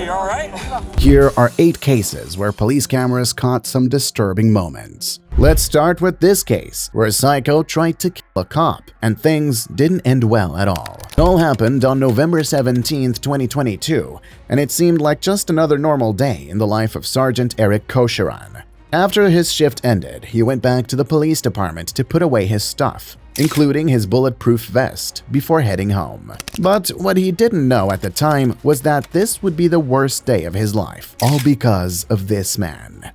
You all right? Here are 8 cases where police cameras caught some disturbing moments. Let's start with this case, where a psycho tried to kill a cop, and things didn't end well at all. It all happened on November 17, 2022, and it seemed like just another normal day in the life of Sergeant Eric Kosheran. After his shift ended, he went back to the police department to put away his stuff, including his bulletproof vest, before heading home. But what he didn't know at the time was that this would be the worst day of his life, all because of this man.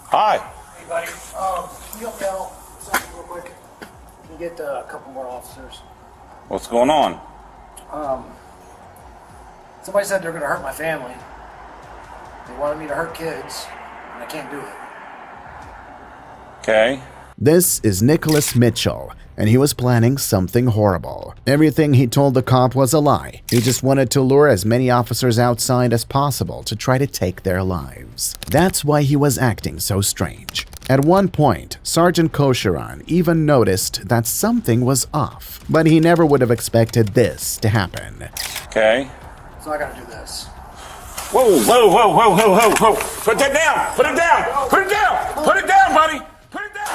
Hi. Hey, buddy. Can you help me out something real quick? Can you get a couple more officers? What's going on? Somebody said they're going to hurt my family. They wanted me to hurt kids, and I can't do it. Okay. This is Nicholas Mitchell, and he was planning something horrible. Everything he told the cop was a lie. He just wanted to lure as many officers outside as possible to try to take their lives. That's why he was acting so strange. At one point, Sergeant Kosheran even noticed that something was off, but he never would have expected this to happen. Okay. So I got to do this. Whoa, whoa, whoa, whoa, whoa, whoa, whoa. Put that down. Put it down. Put it down. Put it down, buddy. Put it down.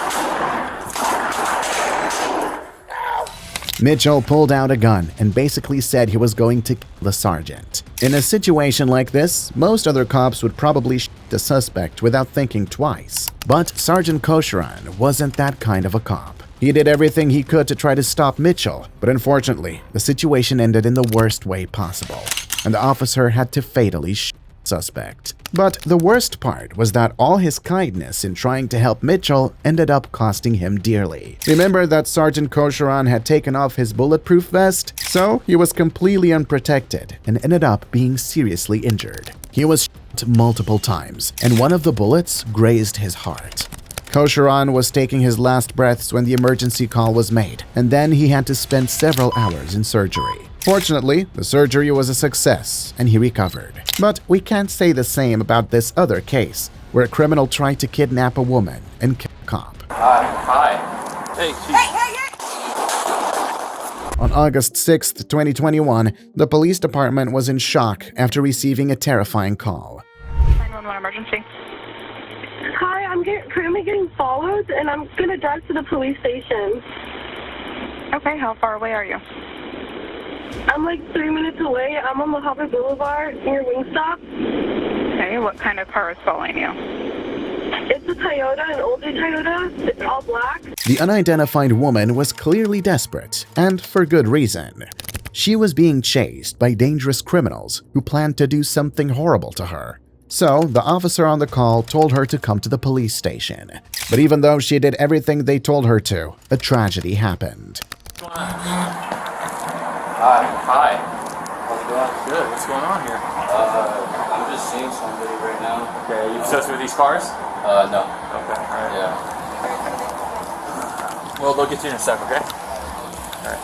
Mitchell pulled out a gun and basically said he was going to kill the sergeant. In a situation like this, most other cops would probably shoot the suspect without thinking twice. But Sergeant Kosheran wasn't that kind of a cop. He did everything he could to try to stop Mitchell, but unfortunately, the situation ended in the worst way possible, and the officer had to fatally shoot the suspect. But the worst part was that all his kindness in trying to help Mitchell ended up costing him dearly. Remember that Sergeant Kosheran had taken off his bulletproof vest? So he was completely unprotected and ended up being seriously injured. He was shot multiple times, and one of the bullets grazed his heart. Kosheran was taking his last breaths when the emergency call was made, and then he had to spend several hours in surgery. Fortunately, the surgery was a success, and he recovered. But we can't say the same about this other case, where a criminal tried to kidnap a woman and kill a cop. Hi. Hey, On August 6, 2021, the police department was in shock after receiving a terrifying call. 911 emergency. Hi, I'm currently getting followed, and I'm going to drive to the police station. Okay, how far away are you? I'm like 3 minutes away. I'm on Mojave Boulevard near Wingstop. Okay, what kind of car is following you? It's a Toyota, an older Toyota. It's all black. The unidentified woman was clearly desperate, and for good reason. She was being chased by dangerous criminals who planned to do something horrible to her. So, the officer on the call told her to come to the police station. But even though she did everything they told her to, a tragedy happened. Hi. How's it going? Good. What's going on here? I'm just seeing somebody right now. Okay, are you obsessed with these cars? No. Okay, alright. Yeah. Well, they'll get you in a sec, okay? Alright.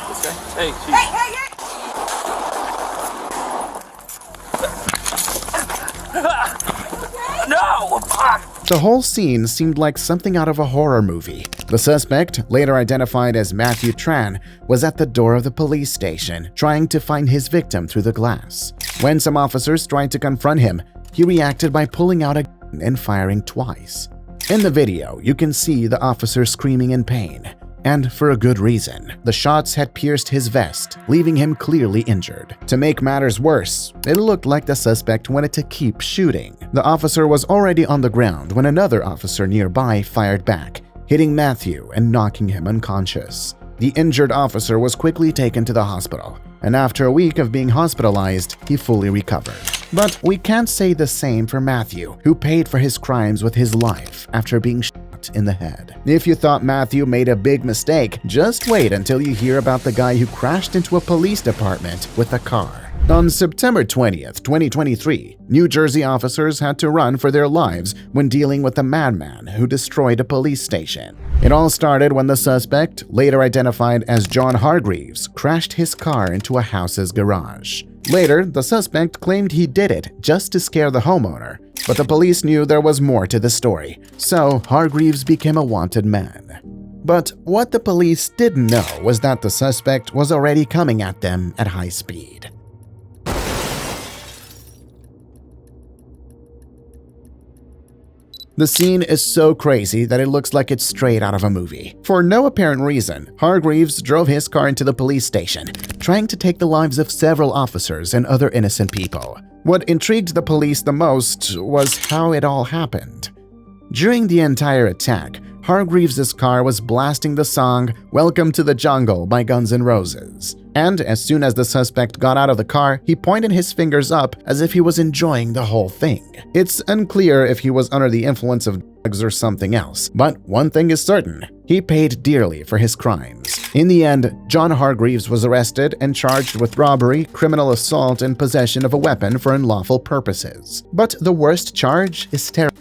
This guy? Hey, chief. No! Fuck! The whole scene seemed like something out of a horror movie. The suspect, later identified as Matthew Tran, was at the door of the police station, trying to find his victim through the glass. When some officers tried to confront him, he reacted by pulling out a gun and firing twice. In the video, you can see the officer screaming in pain. And for a good reason. The shots had pierced his vest, leaving him clearly injured. To make matters worse, it looked like the suspect wanted to keep shooting. The officer was already on the ground when another officer nearby fired back, hitting Matthew and knocking him unconscious. The injured officer was quickly taken to the hospital, and after a week of being hospitalized, he fully recovered. But we can't say the same for Matthew, who paid for his crimes with his life after being shot in the head. If you thought Matthew made a big mistake, just wait until you hear about the guy who crashed into a police department with a car. On September 20th, 2023, New Jersey officers had to run for their lives when dealing with a madman who destroyed a police station. It all started when the suspect, later identified as John Hargreaves, crashed his car into a house's garage. Later, the suspect claimed he did it just to scare the homeowner, but the police knew there was more to the story, so Hargreaves became a wanted man. But what the police didn't know was that the suspect was already coming at them at high speed. The scene is so crazy that it looks like it's straight out of a movie. For no apparent reason, Hargreaves drove his car into the police station, trying to take the lives of several officers and other innocent people. What intrigued the police the most was how it all happened. During the entire attack, Hargreaves' car was blasting the song "Welcome to the Jungle" by Guns N' Roses. And as soon as the suspect got out of the car, he pointed his fingers up as if he was enjoying the whole thing. It's unclear if he was under the influence of drugs or something else, but one thing is certain: he paid dearly for his crimes. In the end, John Hargreaves was arrested and charged with robbery, criminal assault, and possession of a weapon for unlawful purposes. But the worst charge is terrorism.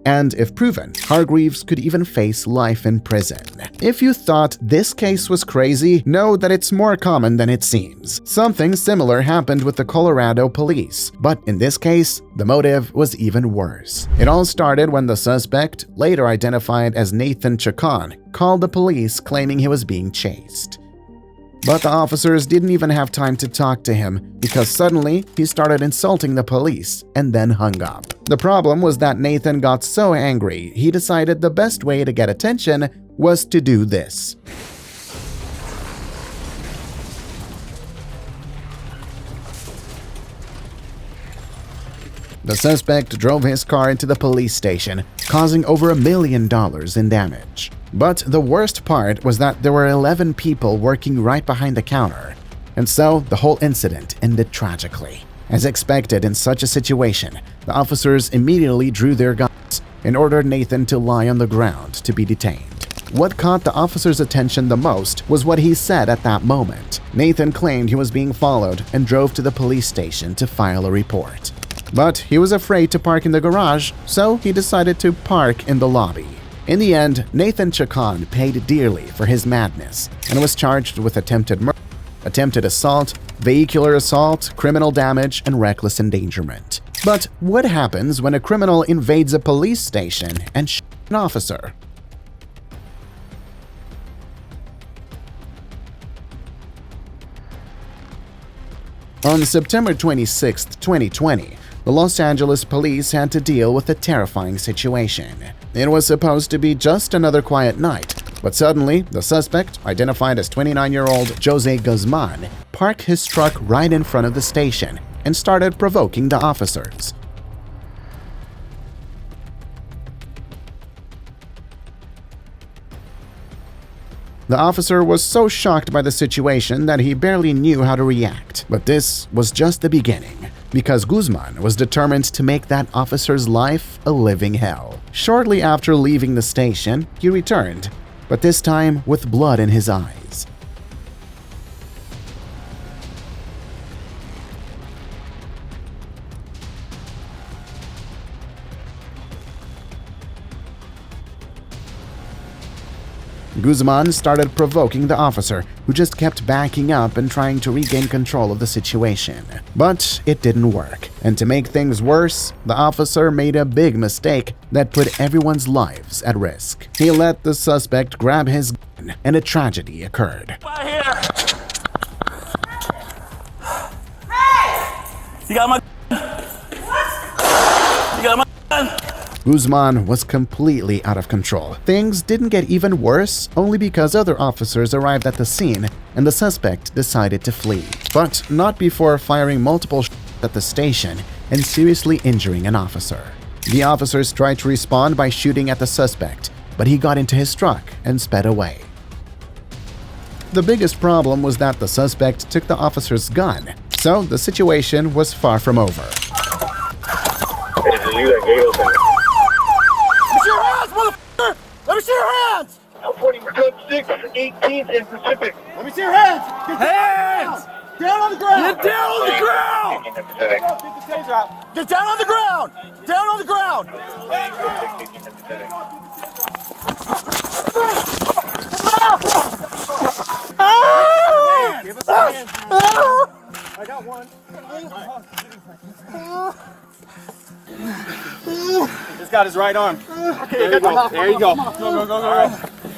And if proven, Hargreaves could even face life in prison. If you thought this case was crazy, know that it's more common than it seems. Something similar happened with the Colorado police, but in this case, the motive was even worse. It all started when the suspect, later identified as Nathan Chacon, called the police claiming he was being chased. But the officers didn't even have time to talk to him because suddenly he started insulting the police and then hung up. The problem was that Nathan got so angry, he decided the best way to get attention was to do this. The suspect drove his car into the police station, causing over $1 million in damage. But the worst part was that there were 11 people working right behind the counter, and so the whole incident ended tragically. As expected in such a situation, the officers immediately drew their guns and ordered Nathan to lie on the ground to be detained. What caught the officers' attention the most was what he said at that moment. Nathan claimed he was being followed and drove to the police station to file a report. But he was afraid to park in the garage, so he decided to park in the lobby. In the end, Nathan Chacon paid dearly for his madness and was charged with attempted murder, attempted assault, vehicular assault, criminal damage, and reckless endangerment. But what happens when a criminal invades a police station and shoots an officer? On September 26, 2020, the Los Angeles police had to deal with a terrifying situation. It was supposed to be just another quiet night, but suddenly, the suspect, identified as 29-year-old Jose Guzman, parked his truck right in front of the station and started provoking the officers. The officer was so shocked by the situation that he barely knew how to react. But this was just the beginning, because Guzman was determined to make that officer's life a living hell. Shortly after leaving the station, he returned, but this time with blood in his eyes. Guzman started provoking the officer, who just kept backing up and trying to regain control of the situation. But it didn't work, and to make things worse, the officer made a big mistake that put everyone's lives at risk. He let the suspect grab his gun, and a tragedy occurred. Right here. Hey! You got my What? You got my gun? Guzman was completely out of control. Things didn't get even worse only because other officers arrived at the scene and the suspect decided to flee. But not before firing multiple shots at the station and seriously injuring an officer. The officers tried to respond by shooting at the suspect, but he got into his truck and sped away. The biggest problem was that the suspect took the officer's gun, so the situation was far from over. Let me see your hands! I'm 40 code 6, 18th and Pacific. Let me see your hands! Get Hands! down on the ground! Get down on the ground! Get the Pacific. Get the taser out! Get down on the ground! Down on the ground! Give us some hands. I got one. Just got his right arm. Okay, there you go. There you go. Go.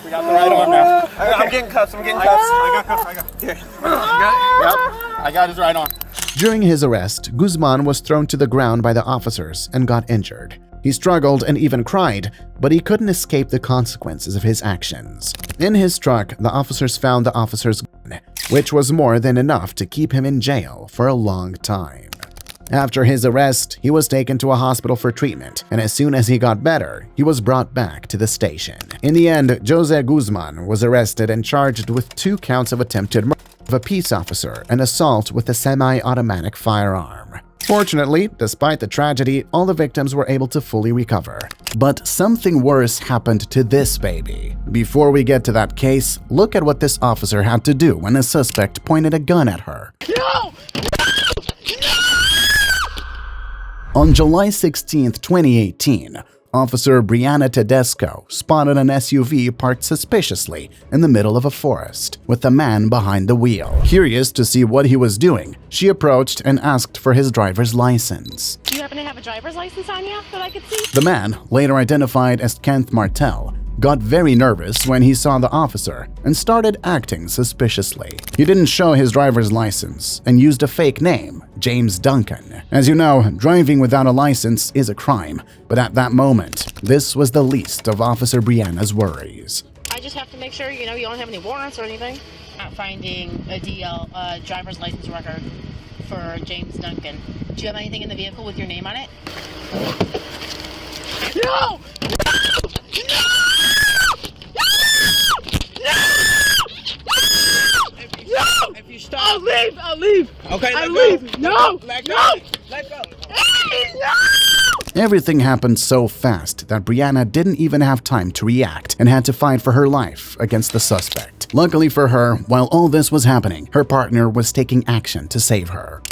We got the right arm now. I'm getting cuffs. I got cuffs. Here. You got it? Yep. I got his right arm. During his arrest, Guzman was thrown to the ground by the officers and got injured. He struggled and even cried, but he couldn't escape the consequences of his actions. In his truck, the officers found the officer's gun, which was more than enough to keep him in jail for a long time. After his arrest, he was taken to a hospital for treatment, and as soon as he got better, he was brought back to the station. In the end, Jose Guzman was arrested and charged with 2 counts of attempted murder of a peace officer and assault with a semi-automatic firearm. Fortunately, despite the tragedy, all the victims were able to fully recover. But something worse happened to this baby. Before we get to that case, look at what this officer had to do when a suspect pointed a gun at her. No! On July 16, 2018, Officer Brianna Tedesco spotted an SUV parked suspiciously in the middle of a forest, with a man behind the wheel. Curious to see what he was doing, she approached and asked for his driver's license. Do you happen to have a driver's license on you that I could see? The man, later identified as Kenneth Martell, got very nervous when he saw the officer and started acting suspiciously. He didn't show his driver's license and used a fake name, James Duncan. As you know, driving without a license is a crime, but at that moment, this was the least of Officer Brianna's worries. I just have to make sure, you don't have any warrants or anything. Not finding a driver's license record for James Duncan. Do you have anything in the vehicle with your name on it? No! If you stop, I'll leave. okay, I'll leave. No! Let go. No! Let go. Everything happened so fast that Brianna didn't even have time to react and had to fight for her life against the suspect. Luckily for her, while all this was happening, her partner was taking action to save her.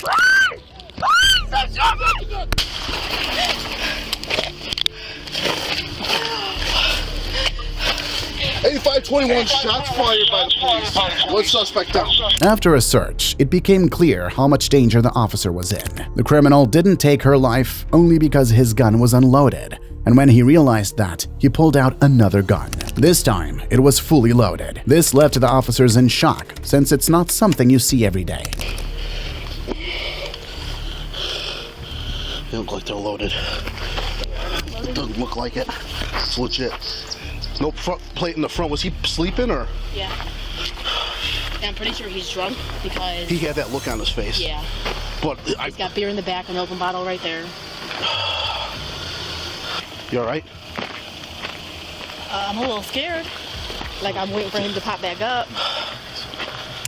8521 shots fired by the police. One suspect down. After a search, it became clear how much danger the officer was in. The criminal didn't take her life only because his gun was unloaded, and when he realized that, he pulled out another gun. This time, it was fully loaded. This left the officers in shock, since it's not something you see every day. They look like they're loaded. It doesn't look like it. It's legit. No front plate in the front. Was he sleeping or? Yeah. And I'm pretty sure he's drunk because... He had that look on his face. Yeah. But He's got beer in the back, an open bottle right there. You all right? I'm a little scared. Like I'm waiting for him to pop back up.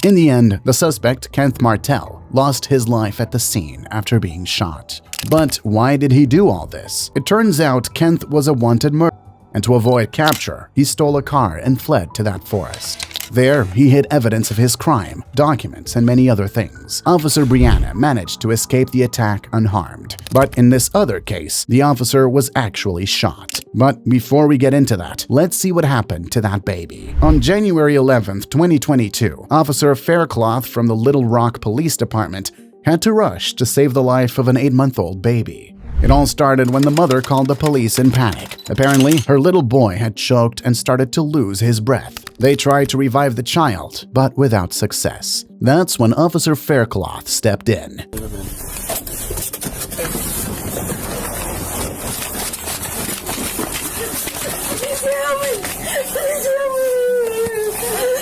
In the end, the suspect, Kenneth Martell, lost his life at the scene after being shot. But why did he do all this? It turns out Kenneth was a wanted murderer, and to avoid capture, he stole a car and fled to that forest. There, he hid evidence of his crime, documents, and many other things. Officer Brianna managed to escape the attack unharmed. But in this other case, the officer was actually shot. But before we get into that, let's see what happened to that baby. On January 11th, 2022, Officer Faircloth from the Little Rock Police Department had to rush to save the life of an 8-month-old baby. It all started when the mother called the police in panic. Apparently, her little boy had choked and started to lose his breath. They tried to revive the child, but without success. That's when Officer Faircloth stepped in.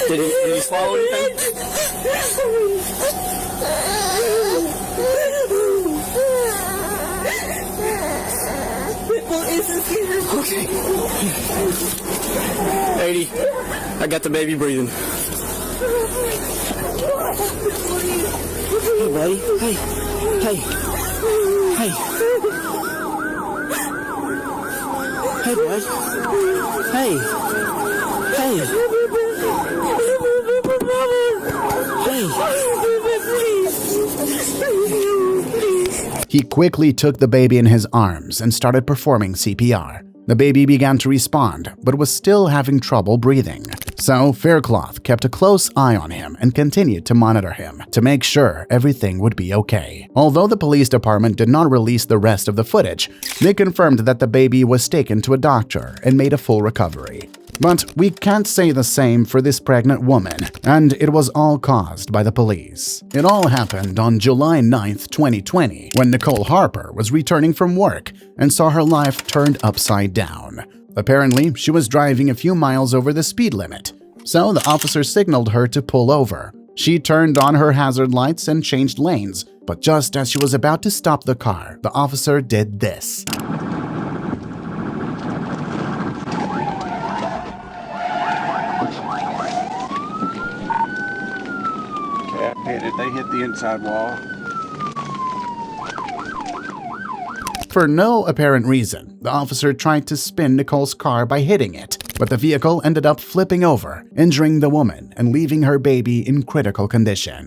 Did he swallow anything? Okay. 80. I got the baby breathing. Hey, buddy. Hey. Hey. Hey. Hey, bud. Hey. Hey. He quickly took the baby in his arms and started performing CPR. The baby began to respond, but was still having trouble breathing. So Faircloth kept a close eye on him and continued to monitor him to make sure everything would be okay. Although the police department did not release the rest of the footage, they confirmed that the baby was taken to a doctor and made a full recovery. But we can't say the same for this pregnant woman, and it was all caused by the police. It all happened on July 9th, 2020, when Nicole Harper was returning from work and saw her life turned upside down. Apparently, she was driving a few miles over the speed limit, so the officer signaled her to pull over. She turned on her hazard lights and changed lanes, but just as she was about to stop the car, the officer did this. They hit the inside wall. For no apparent reason, the officer tried to spin Nicole's car by hitting it, but the vehicle ended up flipping over, injuring the woman and leaving her baby in critical condition.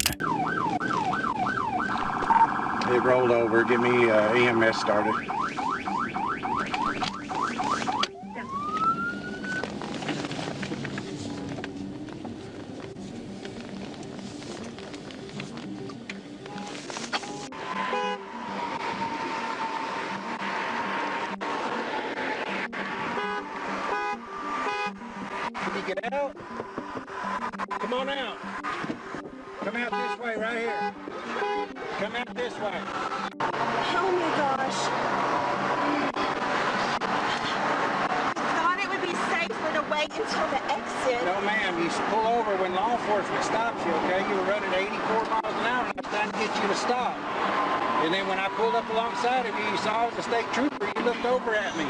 It rolled over. Get me EMS started. Get out. Come on out. Come out this way, right here. Come out this way. Oh my gosh. I thought it would be safer to wait until the exit. No, ma'am. You pull over when law enforcement stops you, okay? You were running 84 miles an hour and I was trying to get you to stop. And then when I pulled up alongside of you, you saw the state trooper, you looked over at me.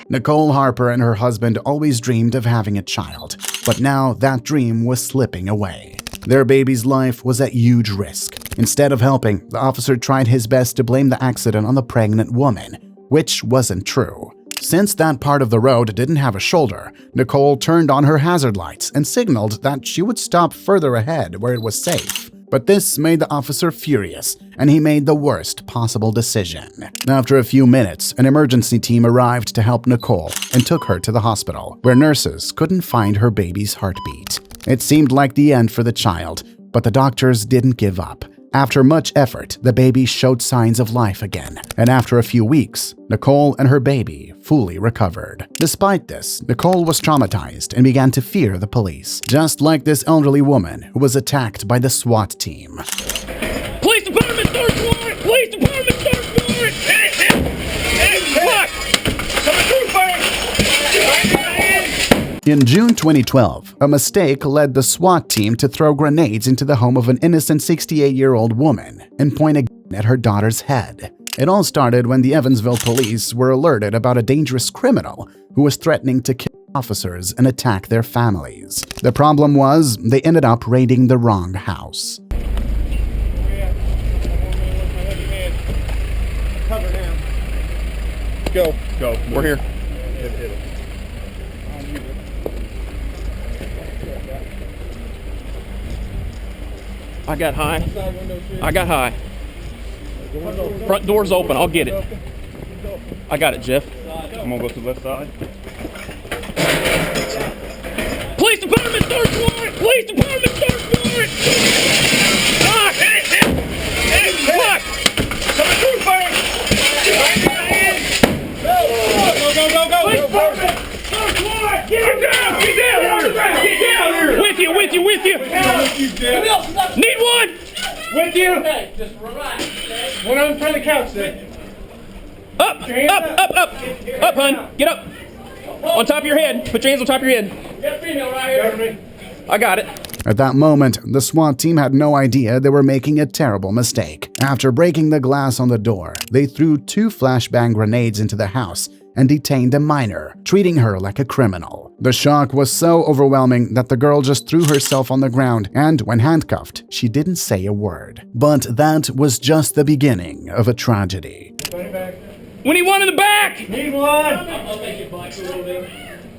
Nicole Harper and her husband always dreamed of having a child, but now that dream was slipping away. Their baby's life was at huge risk. Instead of helping, the officer tried his best to blame the accident on the pregnant woman, which wasn't true. Since that part of the road didn't have a shoulder, Nicole turned on her hazard lights and signaled that she would stop further ahead where it was safe. But this made the officer furious, and he made the worst possible decision. After a few minutes, an emergency team arrived to help Nicole and took her to the hospital, where nurses couldn't find her baby's heartbeat. It seemed like the end for the child, but the doctors didn't give up. After much effort, the baby showed signs of life again, and after a few weeks, Nicole and her baby fully recovered. Despite this, Nicole was traumatized and began to fear the police, just like this elderly woman who was attacked by the SWAT team. Police department, search warrant! Police department, search warrant! Hey, coming through, In June 2012, a mistake led the SWAT team to throw grenades into the home of an innocent 68-year-old woman and point a gun at her daughter's head. It all started when the Evansville police were alerted about a dangerous criminal who was threatening to kill officers and attack their families. The problem was, they ended up raiding the wrong house. Go. We're here. I got high. Front door's open. I'll get it. I got it, Jeff. I'm gonna go to the left side. Police department, search warrant! Police department, search warrant! Fuck! Coming through, fire! Go! Police department, search warrant! Get down here! With you! Need one! With you? Okay, just relax, okay? One on front of the couch, then. Up, hun. Get up. On top of your head. Put your hands on top of your head. Get a female right here. I got it. At that moment, the SWAT team had no idea they were making a terrible mistake. After breaking the glass on the door, they threw 2 flashbang grenades into the house and detained a minor, treating her like a criminal. The shock was so overwhelming that the girl just threw herself on the ground, and when handcuffed, she didn't say a word. But that was just the beginning of a tragedy. We need one in the back! Need one! I'll make it back a little bit.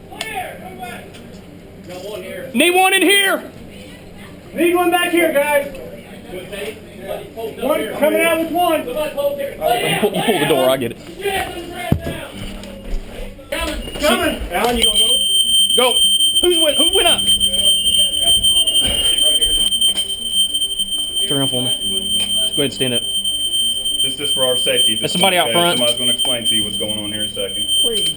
Where? Come back. Got one here. Need one in here! Need one back here, guys. One coming out with one. You pull the door, I get it. Coming. Alan, you gonna go? Go. Who went up? Turn around for me. Just go ahead and stand up. This is for our safety. There's somebody out front. Somebody's going to explain to you what's going on here in a second. Please.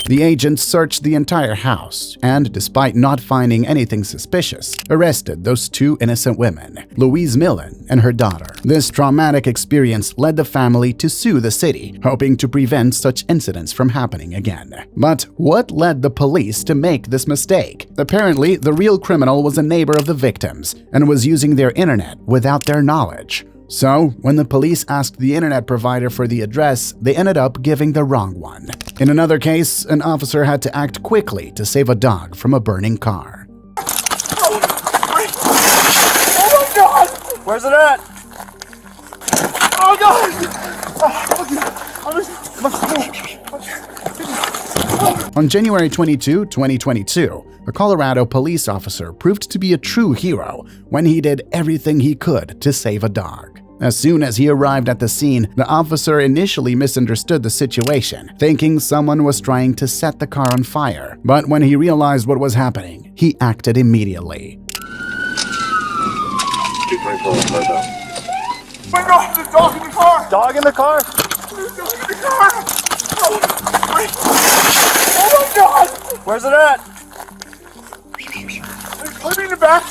The agents searched the entire house and, despite not finding anything suspicious, arrested those two innocent women, Louise Millen and her daughter. This traumatic experience led the family to sue the city, hoping to prevent such incidents from happening again. But what led the police to make this mistake? Apparently, the real criminal was a neighbor of the victims and was using their internet without their knowledge. So, when the police asked the internet provider for the address, they ended up giving the wrong one. In another case, an officer had to act quickly to save a dog from a burning car. Oh my God! Where's it at? Oh God! On January 22, 2022, a Colorado police officer proved to be a true hero when he did everything he could to save a dog. As soon as he arrived at the scene, the officer initially misunderstood the situation, thinking someone was trying to set the car on fire. But when he realized what was happening, he acted immediately. My God, there's a dog in the car! Dog in the car? There's a dog in the car! Oh my God! Where's it at? Put me in the back.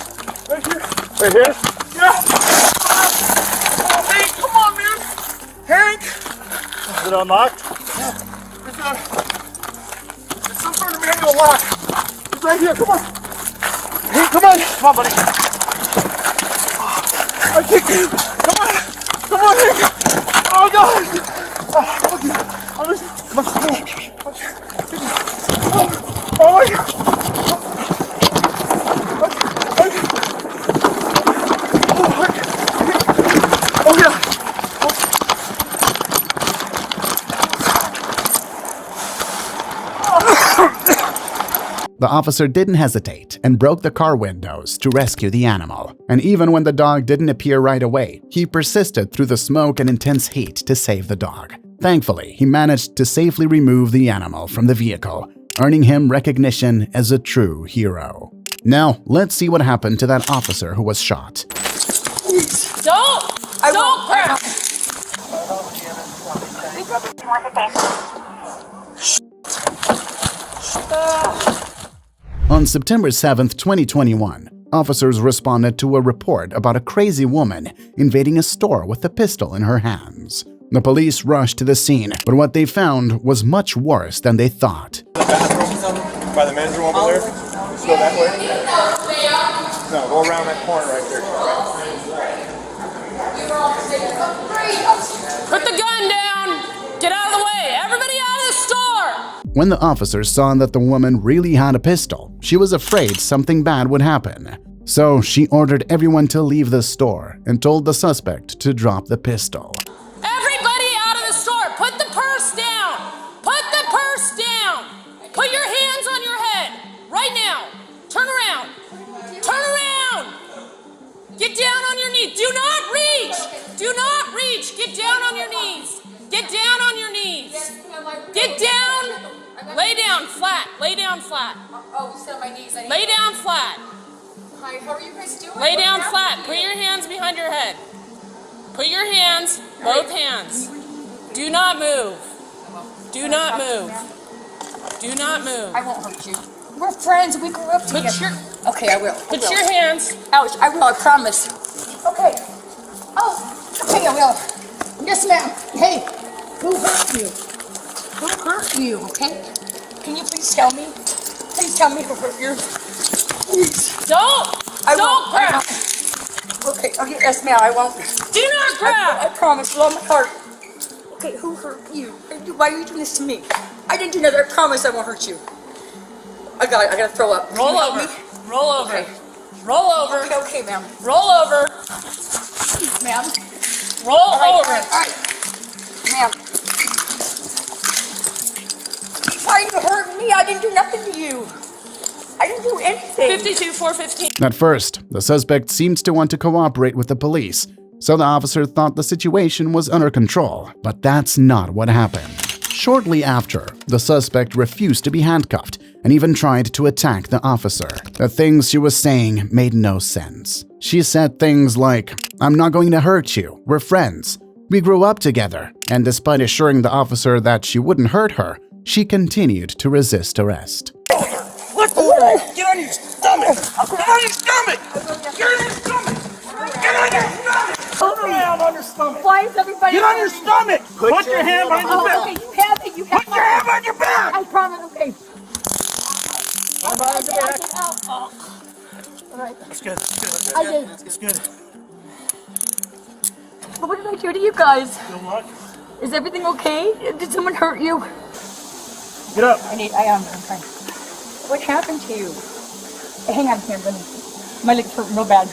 Right here. Right here? Yeah. Oh, Hank, come on, man. Hank. Is it unlocked? There's some sort of manual lock. It's right here. Come on. Hank, come on. Come on, buddy. I can't get it. Come on. Come on, Hank. Oh, God. Okay. Come on. Oh, my God. The officer didn't hesitate and broke the car windows to rescue the animal. And even when the dog didn't appear right away, he persisted through the smoke and intense heat to save the dog. Thankfully, he managed to safely remove the animal from the vehicle, earning him recognition as a true hero. Now, let's see what happened to that officer who was shot. Don't grab. On September 7, 2021, officers responded to a report about a crazy woman invading a store with a pistol in her hands. The police rushed to the scene, but what they found was much worse than they thought. The bathroom by the men's room over there? Let's go that way? No, go around that corner right there. Put the gun down. Get out of the way. Everybody out of the store. When the officers saw that the woman really had a pistol, she was afraid something bad would happen. So she ordered everyone to leave the store and told the suspect to drop the pistol. Everybody out of the store. Put the purse down. Put the purse down. Put your hands on your head. Right now. Turn around. Turn around. Get down on your knees. Do not reach. Do not reach. Get down on your knees. Get down on your knees. Get down. Lay down flat. Lay down flat. Oh, you said on my knees. Lay down flat. Hi, how are you guys doing? Lay down flat. Put your hands behind your head. Put your hands, both hands. Do not move. Do not move. Do not move. I won't hurt you. We're friends. We grew up together. Okay, I will. Put your hands. Ouch, I will, I promise. Okay. Oh, okay, I will. Yes, ma'am. Hey, who hurt you? Who hurt you, okay? Can you please tell me? Please tell me who hurt you. Please. Don't grab. Okay, yes, ma'am, I won't. Do not grab. I promise, with all my heart. Okay, who hurt you? Why are you doing this to me? I didn't do nothing. I promise I won't hurt you. I gotta throw up. Roll over. Roll over. Okay. Roll over. Okay, ma'am. Roll over. Ma'am. Roll over. All right. Ma'am. Why are you hurting me? I didn't do nothing to you. I didn't do anything. 52-415. At first, the suspect seemed to want to cooperate with the police, so the officer thought the situation was under control. But that's not what happened. Shortly after, the suspect refused to be handcuffed and even tried to attack the officer. The things she was saying made no sense. She said things like, "I'm not going to hurt you. We're friends. We grew up together." And despite assuring the officer that she wouldn't hurt her, she continued to resist arrest. What the heck? Get on your stomach! Get on your stomach! Get on your stomach! Get on your stomach! Turn around on your stomach! Why is everybody... Get on your stomach! Put your hand on your back! Okay, you have it, you have Put your hand on your back! I promise, okay. On your back. All right. It's good. It's good. I did. It's good. What did I do to you guys? Good luck. Is everything okay? Did someone hurt you? Get up. I'm fine. What happened to you? Hang on here, buddy. My legs hurt real bad.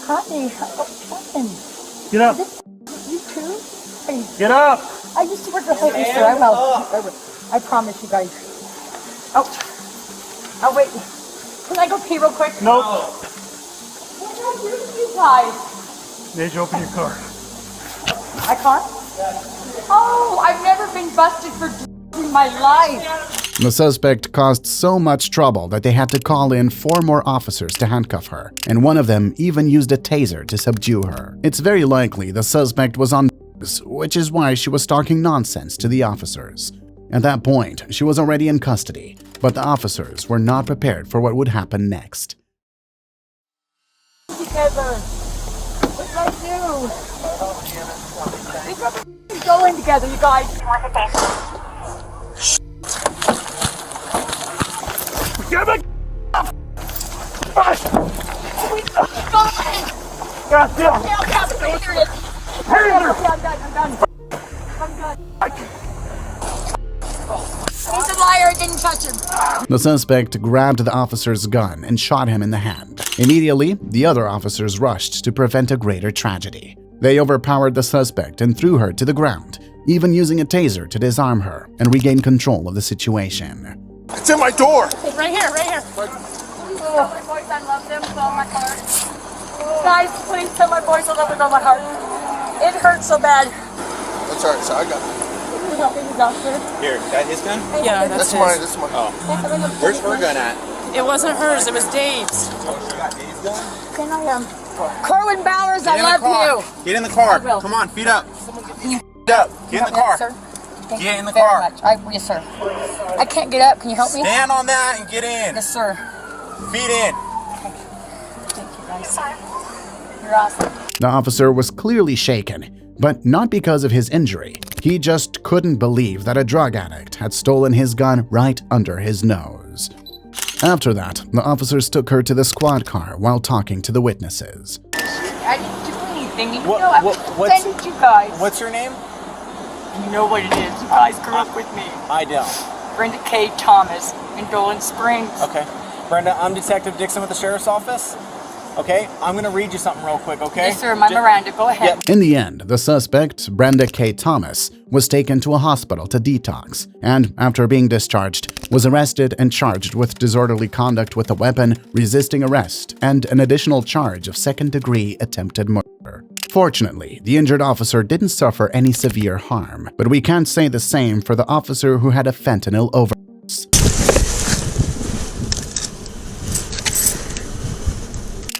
Honey, what happened? Get up. You too? Hey. Get up. I used to work with Holy Sir. I will. I promise you guys. Oh, wait. Can I go pee real quick? Nope. What did I do to you guys? Need you open your car. I can't? Oh, I've never been busted for in my life. The suspect caused so much trouble that they had to call in 4 more officers to handcuff her, and one of them even used a taser to subdue her. It's very likely the suspect was on drugs, which is why she was talking nonsense to the officers. At that point, she was already in custody, but the officers were not prepared for what would happen next. Together. What did I do? We got going together, you guys. Get back! He's a liar, I didn't touch him. The suspect grabbed the officer's gun and shot him in the hand. Immediately, the other officers rushed to prevent a greater tragedy. They overpowered the suspect and threw her to the ground, even using a taser to disarm her and regain control of the situation. It's in my door! Right here, right here. Tell my boys I love them with all my heart. Guys, please tell my boys I love them with all my heart. It hurts so bad. That's alright, so I got it. Can you help me, doctor? Here, that his gun? Yeah, that's mine, that's mine. Oh. Where's her gun at? It wasn't hers, it was Dave's. Can I, Corwin Bowers, I love you. Get in the car. I will. Come on, feet up. Can you up. Get in the car. Sir? Thank Get you in the very car. much. Yes, sir. I can't get up. Can you help me? Stand on that and get in. Yes, sir. Feet in. Thank you, guys. You're awesome. The officer was clearly shaken, but not because of his injury. He just couldn't believe that a drug addict had stolen his gun right under his nose. After that, the officers took her to the squad car while talking to the witnesses. I didn't do anything. You What- know, I what- offended you guys. What's your name? You know what it is. You guys grew up with me. I don't. Brenda K. Thomas in Dolan Springs. Okay. Brenda, I'm Detective Dixon with the Sheriff's Office. Okay? I'm going to read you something real quick, okay? Yes, sir. My Miranda. Go ahead. In the end, the suspect, Brenda K. Thomas, was taken to a hospital to detox, and after being discharged, was arrested and charged with disorderly conduct with a weapon, resisting arrest, and an additional charge of second-degree attempted murder. Fortunately, the injured officer didn't suffer any severe harm, but we can't say the same for the officer who had a fentanyl overdose.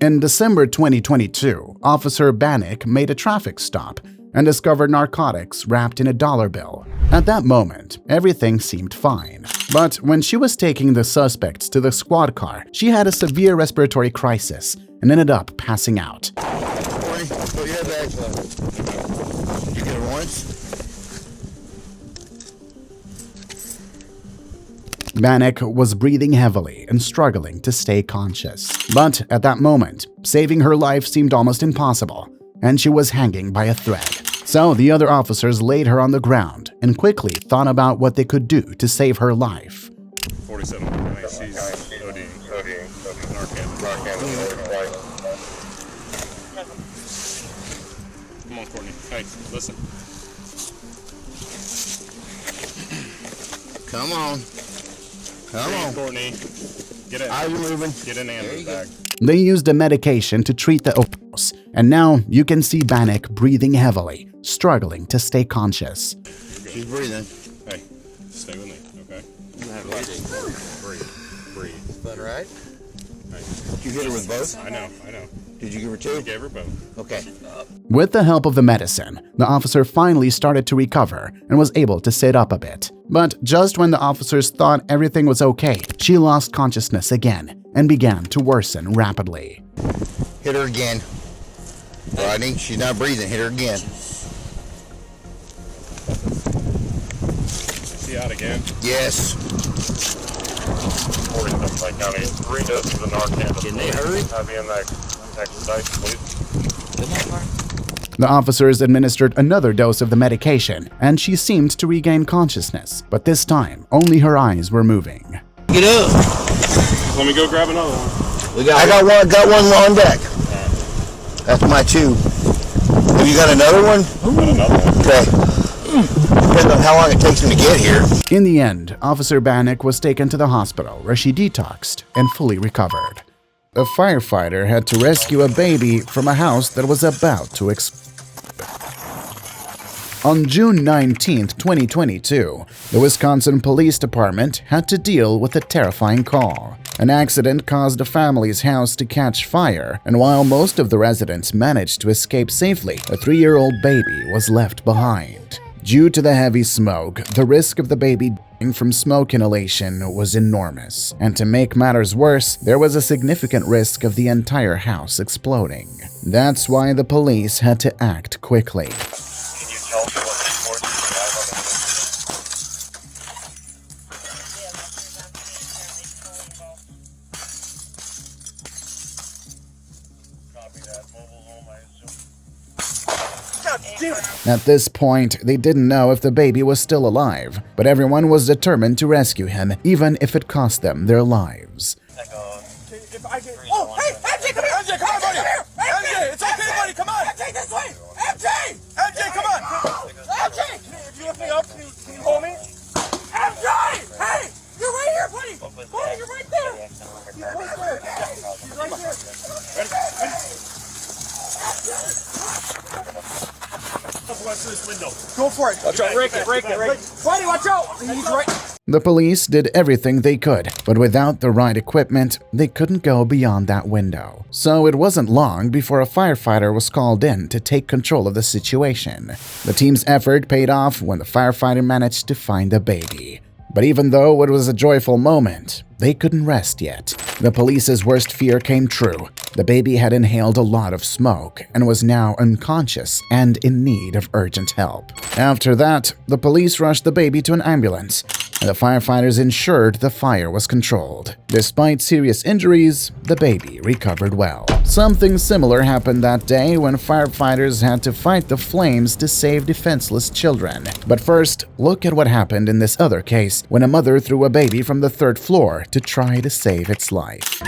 In December 2022, Officer Bannock made a traffic stop and discovered narcotics wrapped in a dollar bill. At that moment, everything seemed fine. But when she was taking the suspects to the squad car, she had a severe respiratory crisis and ended up passing out. Put your head back. You get it once? Bannock was breathing heavily and struggling to stay conscious. But at that moment, saving her life seemed almost impossible, and she was hanging by a thread. So the other officers laid her on the ground and quickly thought about what they could do to save her life. 47. She's ODing. Come on, Courtney. Hey, listen. Come on. Come on. Courtney. Get in. Are you moving? Get in Amber's bag. They used a medication to treat the overdose, and now you can see Bannock breathing heavily, struggling to stay conscious. She's breathing. Hey, stay with me, okay? Breathe. right. Did you hit her with both? I know. Did you give her two? I gave her both. Okay. With the help of the medicine, the officer finally started to recover and was able to sit up a bit. But just when the officers thought everything was okay, she lost consciousness again and began to worsen rapidly. Hit her again. Rodney, she's not breathing. Hit her again. Is she out again? Yes. 40 Lake County. 3 doses of Narcan. Can they hurry? Have you in that expedition, please? The officers administered another dose of the medication, and she seemed to regain consciousness, but this time, only her eyes were moving. Get up. Let me go grab another one. I got one on deck. That's my two. Have you got another one? Got another one. Okay. Depends on how long it takes them to get here. In the end, Officer Bannock was taken to the hospital where she detoxed and fully recovered. A firefighter had to rescue a baby from a house that was about to explode. On June 19, 2022, the Wisconsin Police Department had to deal with a terrifying call. An accident caused a family's house to catch fire, and while most of the residents managed to escape safely, a 3-year-old baby was left behind. Due to the heavy smoke, the risk of the baby dying from smoke inhalation was enormous, and to make matters worse, there was a significant risk of the entire house exploding. That's why the police had to act quickly. Can you tell me what reports you have on the Copy that. Mobile home, I assume. At this point, they didn't know if the baby was still alive, but everyone was determined to rescue him, even if it cost them their lives. Oh, hey, MJ, come here! MJ, come on, buddy! MJ, it's okay, buddy, come on! MJ, this way! MJ! MJ, come on! MJ! If you lift me up, can you hold me? MJ! Hey! You're right here, buddy! Buddy, you're right there! He's right there! He's right there! Watch this window. Go for it! Watch out, Rick! Buddy, watch out! He's right... The police did everything they could, but without the right equipment, they couldn't go beyond that window. So it wasn't long before a firefighter was called in to take control of the situation. The team's effort paid off when the firefighter managed to find the baby. But even though it was a joyful moment, they couldn't rest yet. The police's worst fear came true. The baby had inhaled a lot of smoke and was now unconscious and in need of urgent help. After that, the police rushed the baby to an ambulance, and the firefighters ensured the fire was controlled. Despite serious injuries, the baby recovered well. Something similar happened that day when firefighters had to fight the flames to save defenseless children. But first, look at what happened in this other case when a mother threw a baby from the 3rd floor to try to save its life.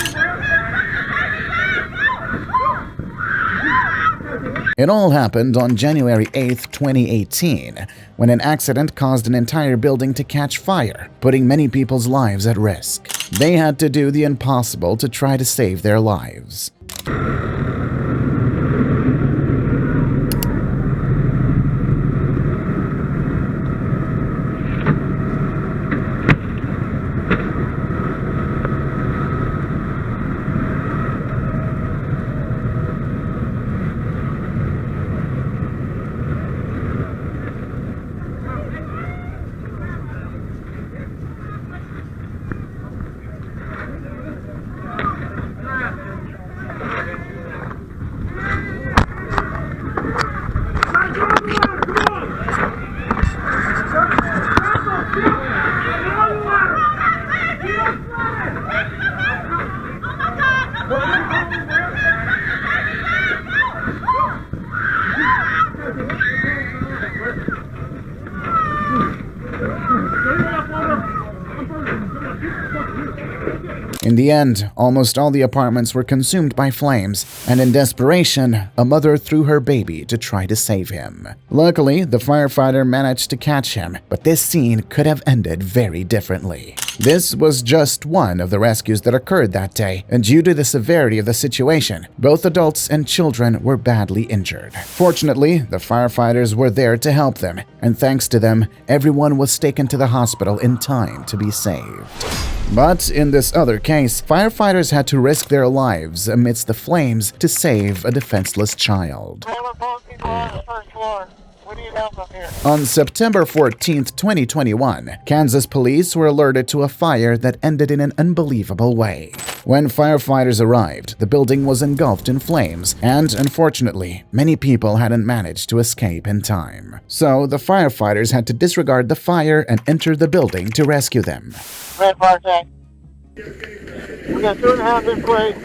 It all happened on January 8, 2018, when an accident caused an entire building to catch fire, putting many people's lives at risk. They had to do the impossible to try to save their lives. In the end, almost all the apartments were consumed by flames, and in desperation, a mother threw her baby to try to save him. Luckily, the firefighter managed to catch him, but this scene could have ended very differently. This was just one of the rescues that occurred that day, and due to the severity of the situation, both adults and children were badly injured. Fortunately, the firefighters were there to help them, and thanks to them, everyone was taken to the hospital in time to be saved. But in this other case, firefighters had to risk their lives amidst the flames to save a defenseless child. On September 14, 2021, Kansas police were alerted to a fire that ended in an unbelievable way. When firefighters arrived, the building was engulfed in flames, and unfortunately, many people hadn't managed to escape in time. So the firefighters had to disregard the fire and enter the building to rescue them. Red fire tank. We got 2.5 in place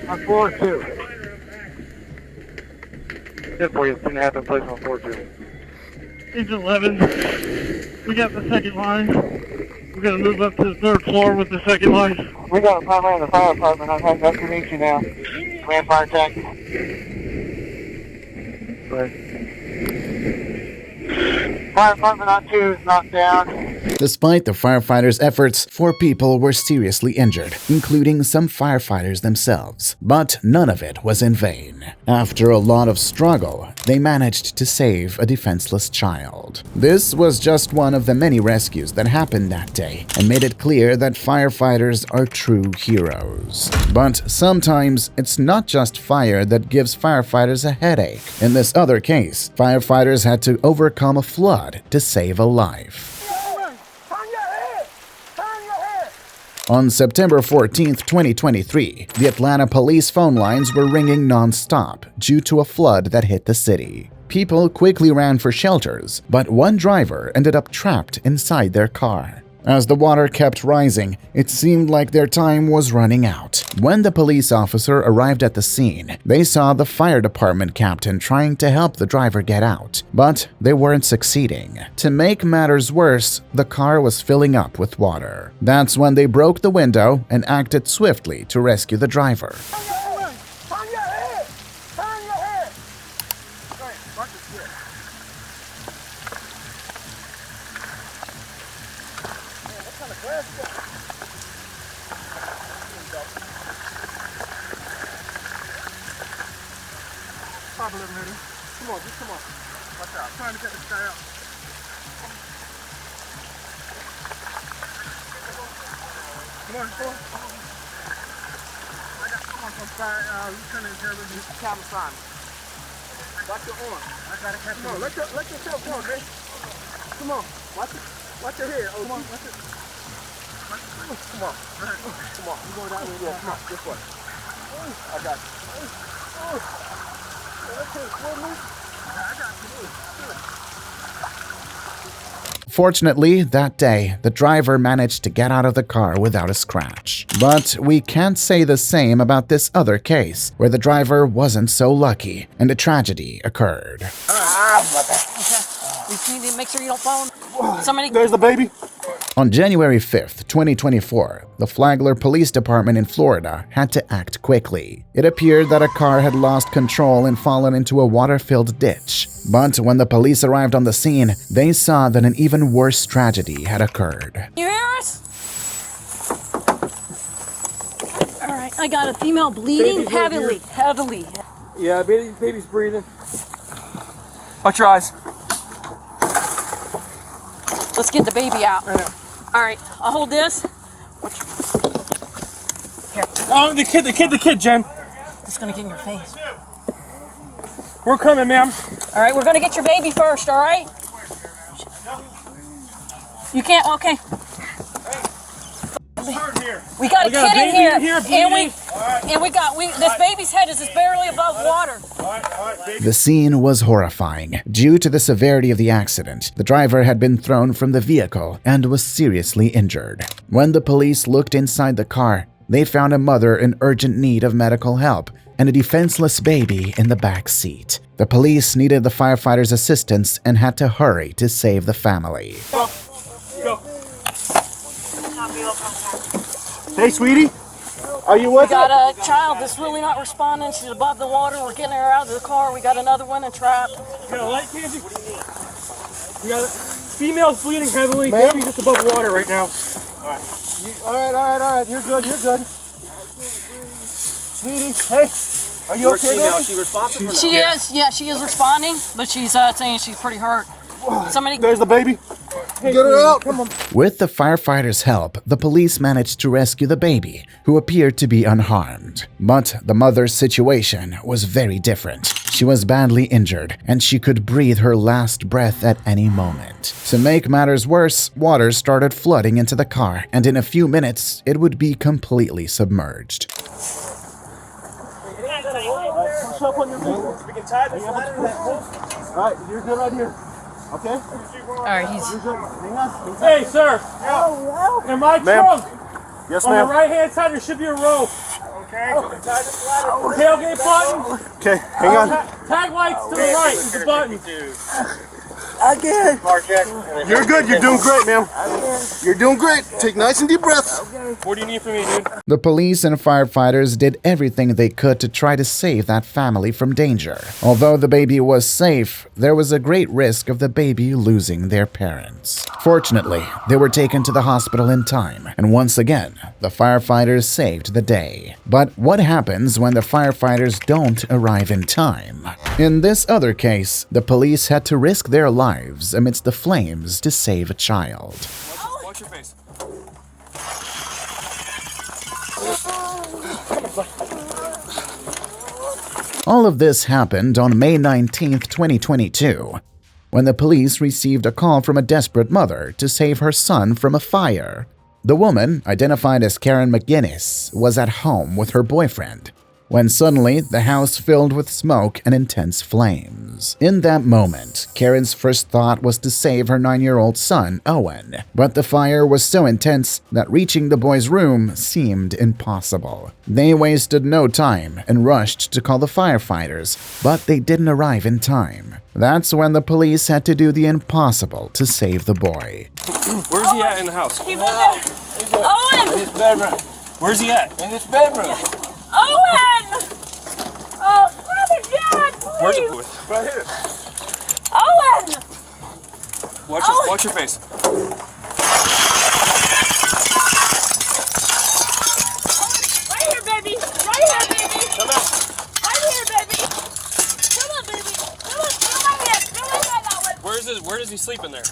on floor 2. Good for you, 2.5 in place on floor 2. It's 11. We got the second line. We're going to move up to the 3rd floor with the second line. We got a primary in the fire department. I'm heading up to meet you now. Red fire tank. Fire department on 2 is knocked down. Despite the firefighters' efforts, 4 people were seriously injured, including some firefighters themselves. But none of it was in vain. After a lot of struggle, they managed to save a defenseless child. This was just one of the many rescues that happened that day and made it clear that firefighters are true heroes. But sometimes it's not just fire that gives firefighters a headache. In this other case, firefighters had to overcome a flood to save a life. On September 14, 2023, the Atlanta police phone lines were ringing non-stop due to a flood that hit the city. People quickly ran for shelters, but one driver ended up trapped inside their car. As the water kept rising, it seemed like their time was running out. When the police officer arrived at the scene, they saw the fire department captain trying to help the driver get out, but they weren't succeeding. To make matters worse, the car was filling up with water. That's when they broke the window and acted swiftly to rescue the driver. Pop a little bit. Come on, just come on. Watch out. I'm trying to get this guy out. Come on, come on. Come on, Lieutenant Jeremy. Captain Simon. Watch your arm. I gotta catch him. Let yourself go, man. Come on. Watch your head. Oh, come on. Watch it. Come on. Come on. You go that way. Yeah, come on. This way. I got you. Fortunately, that day, the driver managed to get out of the car without a scratch. But we can't say the same about this other case, where the driver wasn't so lucky, and a tragedy occurred. You need to make sure you don't fall in. Somebody. There's the baby. On January 5th, 2024, the Flagler Police Department in Florida had to act quickly. It appeared that a car had lost control and fallen into a water-filled ditch. But when the police arrived on the scene, they saw that an even worse tragedy had occurred. You hear us? All right, I got a female bleeding heavily. Yeah, baby's breathing. Watch your eyes. Let's get the baby out. All right, I'll hold this. Here. Oh, the kid, Jen. It's gonna get in your face. We're coming, ma'am. All right, we're gonna get your baby first, all right? You can't, okay. We got a kid in here, and this baby's head is just barely above water. The scene was horrifying. Due to the severity of the accident, the driver had been thrown from the vehicle and was seriously injured. When the police looked inside the car, they found a mother in urgent need of medical help and a defenseless baby in the back seat. The police needed the firefighters' assistance and had to hurry to save the family. Go. Hey, sweetie. Are you with us? We got a child that's really not responding. She's above the water. We're getting her out of the car. We got another one and trapped. You got a light, Candy? We got female's bleeding heavily. Baby's just above water right now. All right. You're good. Sweetie, hey. Are you okay, baby? She responsive? She is. Yeah, she is responding, but she's saying she's pretty hurt. There's the baby. Get her out. Come on. With the firefighters' help, the police managed to rescue the baby, who appeared to be unharmed. But the mother's situation was very different. She was badly injured, and she could breathe her last breath at any moment. To make matters worse, water started flooding into the car, and in a few minutes, it would be completely submerged. Push up on your business. We can tie this ladder to that post. All right, you're good right here. Okay? All right, he's... Hang on. Hey, sir. In my trunk. Yes, on ma'am. the right-hand side, there should be a rope. Okay. Tie this ladder. Tailgate button. Okay, hang on. Tag lights to the right is the button. Again. You're good. You're doing great, ma'am. You're doing great. Take nice and deep breaths. What do you need from me, dude? The police and firefighters did everything they could to try to save that family from danger. Although the baby was safe, there was a great risk of the baby losing their parents. Fortunately, they were taken to the hospital in time, and once again, the firefighters saved the day. But what happens when the firefighters don't arrive in time? In this other case, the police had to risk their lives amidst the flames to save a child. Watch your face. All of this happened on May 19, 2022, when the police received a call from a desperate mother to save her son from a fire. The woman, identified as Karen McGinnis, was at home with her boyfriend when suddenly the house filled with smoke and intense flames. In that moment, Karen's first thought was to save her 9-year-old son, Owen, but the fire was so intense that reaching the boy's room seemed impossible. They wasted no time and rushed to call the firefighters, but they didn't arrive in time. That's when the police had to do the impossible to save the boy. Where's he at in the house? He's in there. Owen! In his bedroom. Where's he at? In his bedroom. Owen! Oh, Brother John, please! Where's it? Right here. Owen! Watch your face. Right here, baby! Right here, baby! Come out. Right here, baby! Come on, baby! Come on, feel my head! Feel my head, Owen! Where does he sleep in there?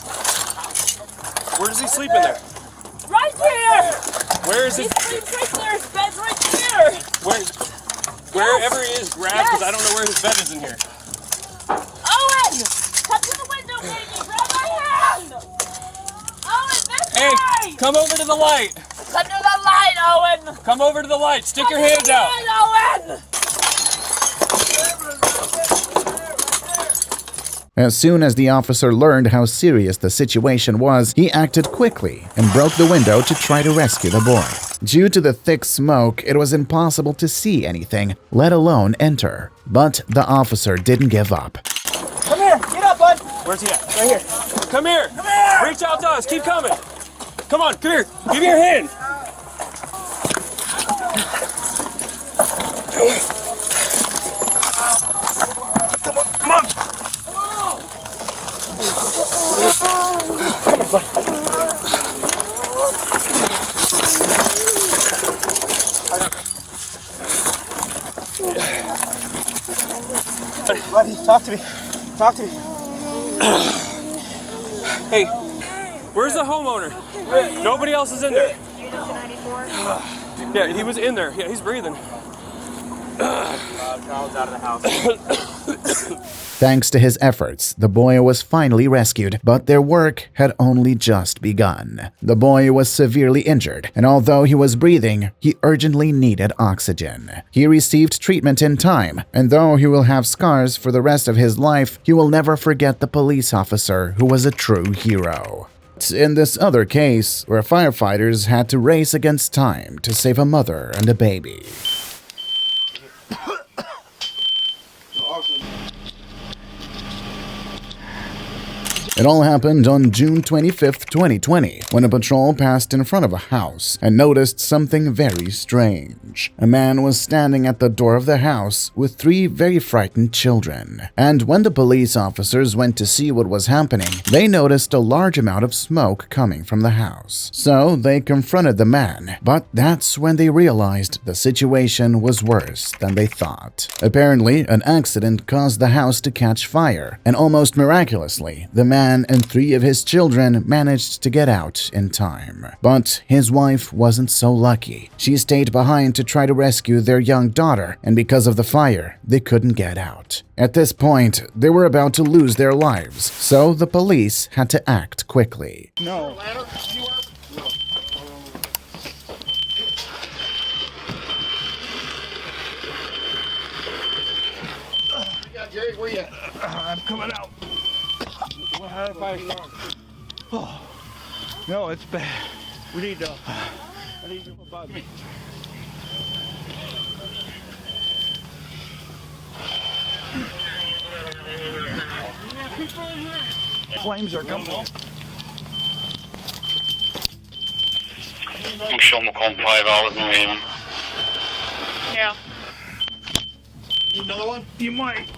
Where does he sleep in there? Right here! Where is He it? sleeps right there! His bed's right here! Wherever he is, grab, because I don't know where his bed is in here. Owen! Come to the window, baby! Grab my hand! Owen, this Hey, way! come over to the light. Come to the light, Owen! Come over to the light. Stick your hands out. Light, Owen! As soon as the officer learned how serious the situation was, he acted quickly and broke the window to try to rescue the boy. Due to the thick smoke, it was impossible to see anything, let alone enter. But the officer didn't give up. Come here. Get up, bud. Where's he at? Right here. Come here. Come here. Reach out to us. Keep coming. Come on, come here. Give me your hand. Come on. Buddy, talk to me. Talk to me. Hey, where's the homeowner? Nobody else is in there. Yeah, he was in there. Yeah, he's breathing. Kyle's out of the house. Thanks to his efforts, the boy was finally rescued, but their work had only just begun. The boy was severely injured, and although he was breathing, he urgently needed oxygen. He received treatment in time, and though he will have scars for the rest of his life, he will never forget the police officer who was a true hero. In this other case, where firefighters had to race against time to save a mother and a baby. It all happened on June 25th, 2020, when a patrol passed in front of a house and noticed something very strange. A man was standing at the door of the house with 3 very frightened children. And when the police officers went to see what was happening, they noticed a large amount of smoke coming from the house. So they confronted the man, but that's when they realized the situation was worse than they thought. Apparently, an accident caused the house to catch fire, and almost miraculously, the man man and 3 of his children managed to get out in time. But his wife wasn't so lucky. She stayed behind to try to rescue their young daughter, and because of the fire, they couldn't get out. At this point, they were about to lose their lives, so the police had to act quickly. No. Jerry, where you at? I'm coming out. How if I... Oh. No, it's bad. We need to... I need you above me. Flames are coming on. I'm sure McComb 5 hours in the Yeah. Need another one? You might.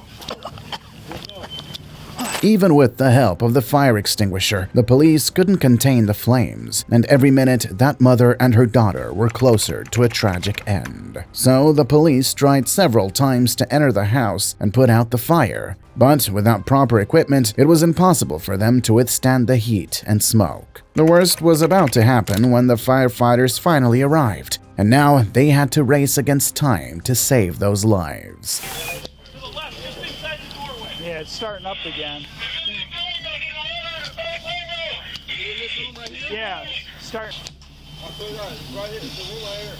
Even with the help of the fire extinguisher, the police couldn't contain the flames, and every minute that mother and her daughter were closer to a tragic end. So the police tried several times to enter the house and put out the fire, but without proper equipment, it was impossible for them to withstand the heat and smoke. The worst was about to happen when the firefighters finally arrived, and now they had to race against time to save those lives. Yeah, it's starting up again. Yeah, start. Right here, it's a room right here.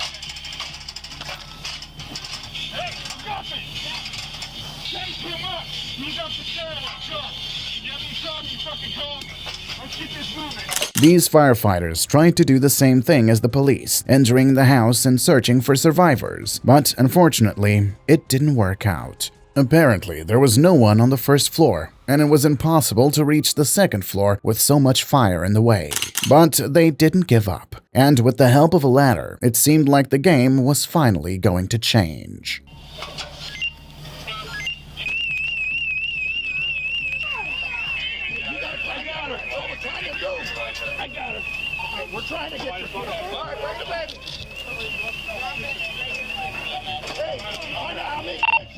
Hey, stop it! Take him up! He's up the stairs, truck! You have any shots, you fucking come? Let's keep this moving. These firefighters tried to do the same thing as the police, entering the house and searching for survivors, but unfortunately, it didn't work out. Apparently, there was no one on the first floor, and it was impossible to reach the second floor with so much fire in the way. But they didn't give up, and with the help of a ladder, it seemed like the game was finally going to change. We're trying to get the all right, bring the baby.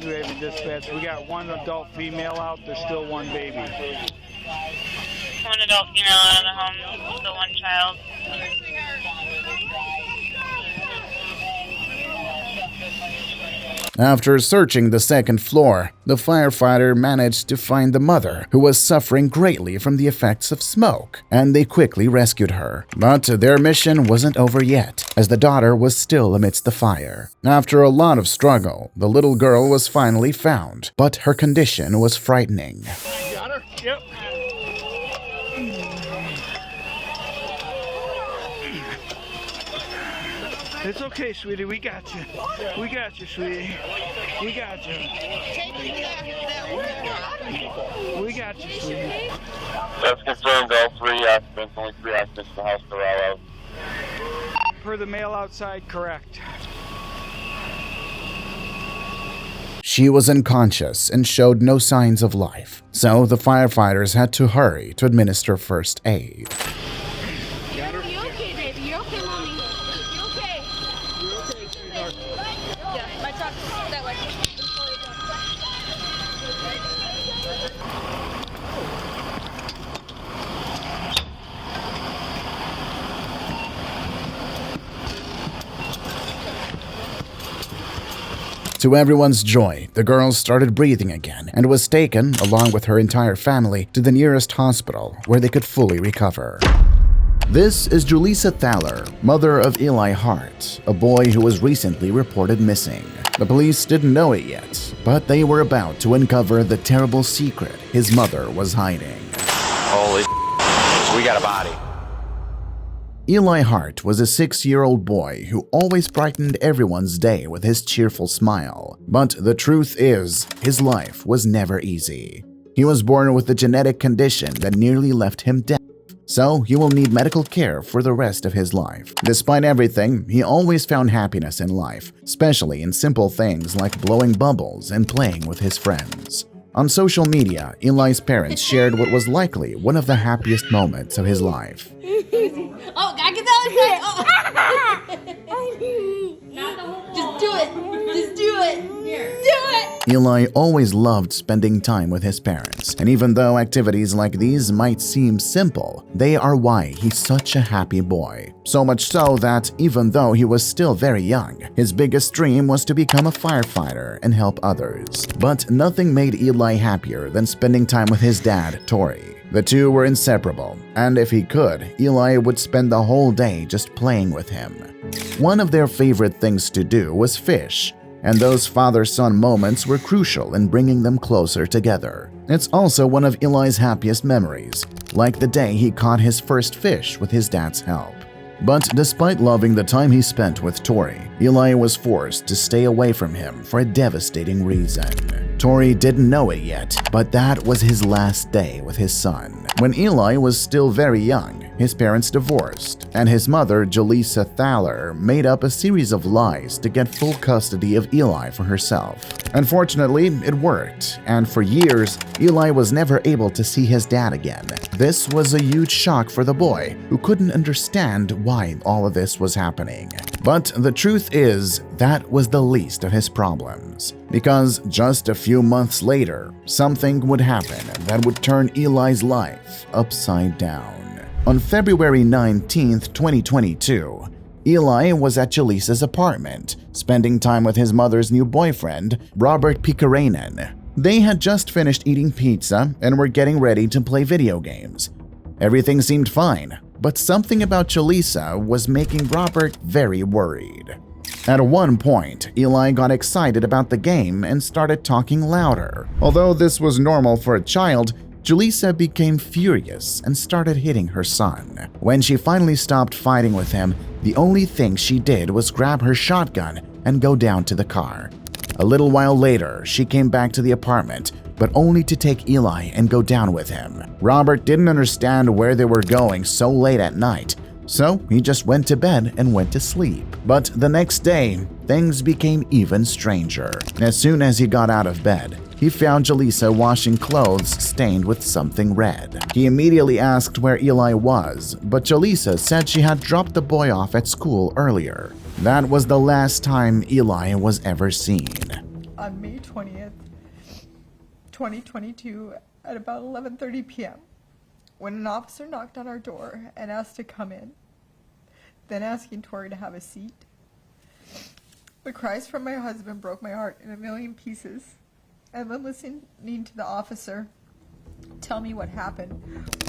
You have dispatch. We got one adult female out. There's still one baby. One adult female out of the home, still one child. After searching the second floor, the firefighter managed to find the mother, who was suffering greatly from the effects of smoke, and they quickly rescued her. But their mission wasn't over yet, as the daughter was still amidst the fire. After a lot of struggle, the little girl was finally found, but her condition was frightening. Got her? Yep. It's okay, sweetie. We got you. We got you, sweetie. We got you. We got you, sweetie. That's confirmed, all 3 occupants, only 3 occupants in the house are all out. Per the male outside, correct. She was unconscious and showed no signs of life, so the firefighters had to hurry to administer first aid. To everyone's joy, the girl started breathing again and was taken, along with her entire family, to the nearest hospital where they could fully recover. This is Julissa Thaler, mother of Eli Hart, a boy who was recently reported missing. The police didn't know it yet, but they were about to uncover the terrible secret his mother was hiding. Holy we got a body. Eli Hart was a 6-year-old boy who always brightened everyone's day with his cheerful smile. But the truth is, his life was never easy. He was born with a genetic condition that nearly left him deaf, so he will need medical care for the rest of his life. Despite everything, he always found happiness in life, especially in simple things like blowing bubbles and playing with his friends. On social media, Eli's parents shared what was likely one of the happiest moments of his life. Oh, I can tell it's great. Oh. Just do it. Just do it. Here. Do it. Eli always loved spending time with his parents, and even though activities like these might seem simple, they are why he's such a happy boy. So much so that even though he was still very young, his biggest dream was to become a firefighter and help others. But nothing made Eli happier than spending time with his dad, Tori. The two were inseparable, and if he could, Eli would spend the whole day just playing with him. One of their favorite things to do was fish, and those father-son moments were crucial in bringing them closer together. It's also one of Eli's happiest memories, like the day he caught his first fish with his dad's help. But despite loving the time he spent with Tori, Eli was forced to stay away from him for a devastating reason. Tori didn't know it yet, but that was his last day with his son. When Eli was still very young, his parents divorced, and his mother, Jaleesa Thaler, made up a series of lies to get full custody of Eli for herself. Unfortunately, it worked, and for years, Eli was never able to see his dad again. This was a huge shock for the boy, who couldn't understand why all of this was happening. But the truth is, that was the least of his problems, because just a few months later, something would happen that would turn Eli's life upside down. On February 19, 2022, Eli was at Jaleesa's apartment, spending time with his mother's new boyfriend, Robert Pickerainen. They had just finished eating pizza and were getting ready to play video games. Everything seemed fine, but something about Jaleesa was making Robert very worried. At one point, Eli got excited about the game and started talking louder. Although this was normal for a child, Jaleesa became furious and started hitting her son. When she finally stopped fighting with him, the only thing she did was grab her shotgun and go down to the car. A little while later, she came back to the apartment, but only to take Eli and go down with him. Robert didn't understand where they were going so late at night, so he just went to bed and went to sleep. But the next day, things became even stranger. As soon as he got out of bed, he found Jaleesa washing clothes stained with something red. He immediately asked where Eli was, but Jaleesa said she had dropped the boy off at school earlier. That was the last time Eli was ever seen. On May 20th, 2022, at about 11:30 p.m., when an officer knocked on our door and asked to come in, then asking Tori to have a seat. The cries from my husband broke my heart in a million pieces. And then listening to the officer tell me what happened.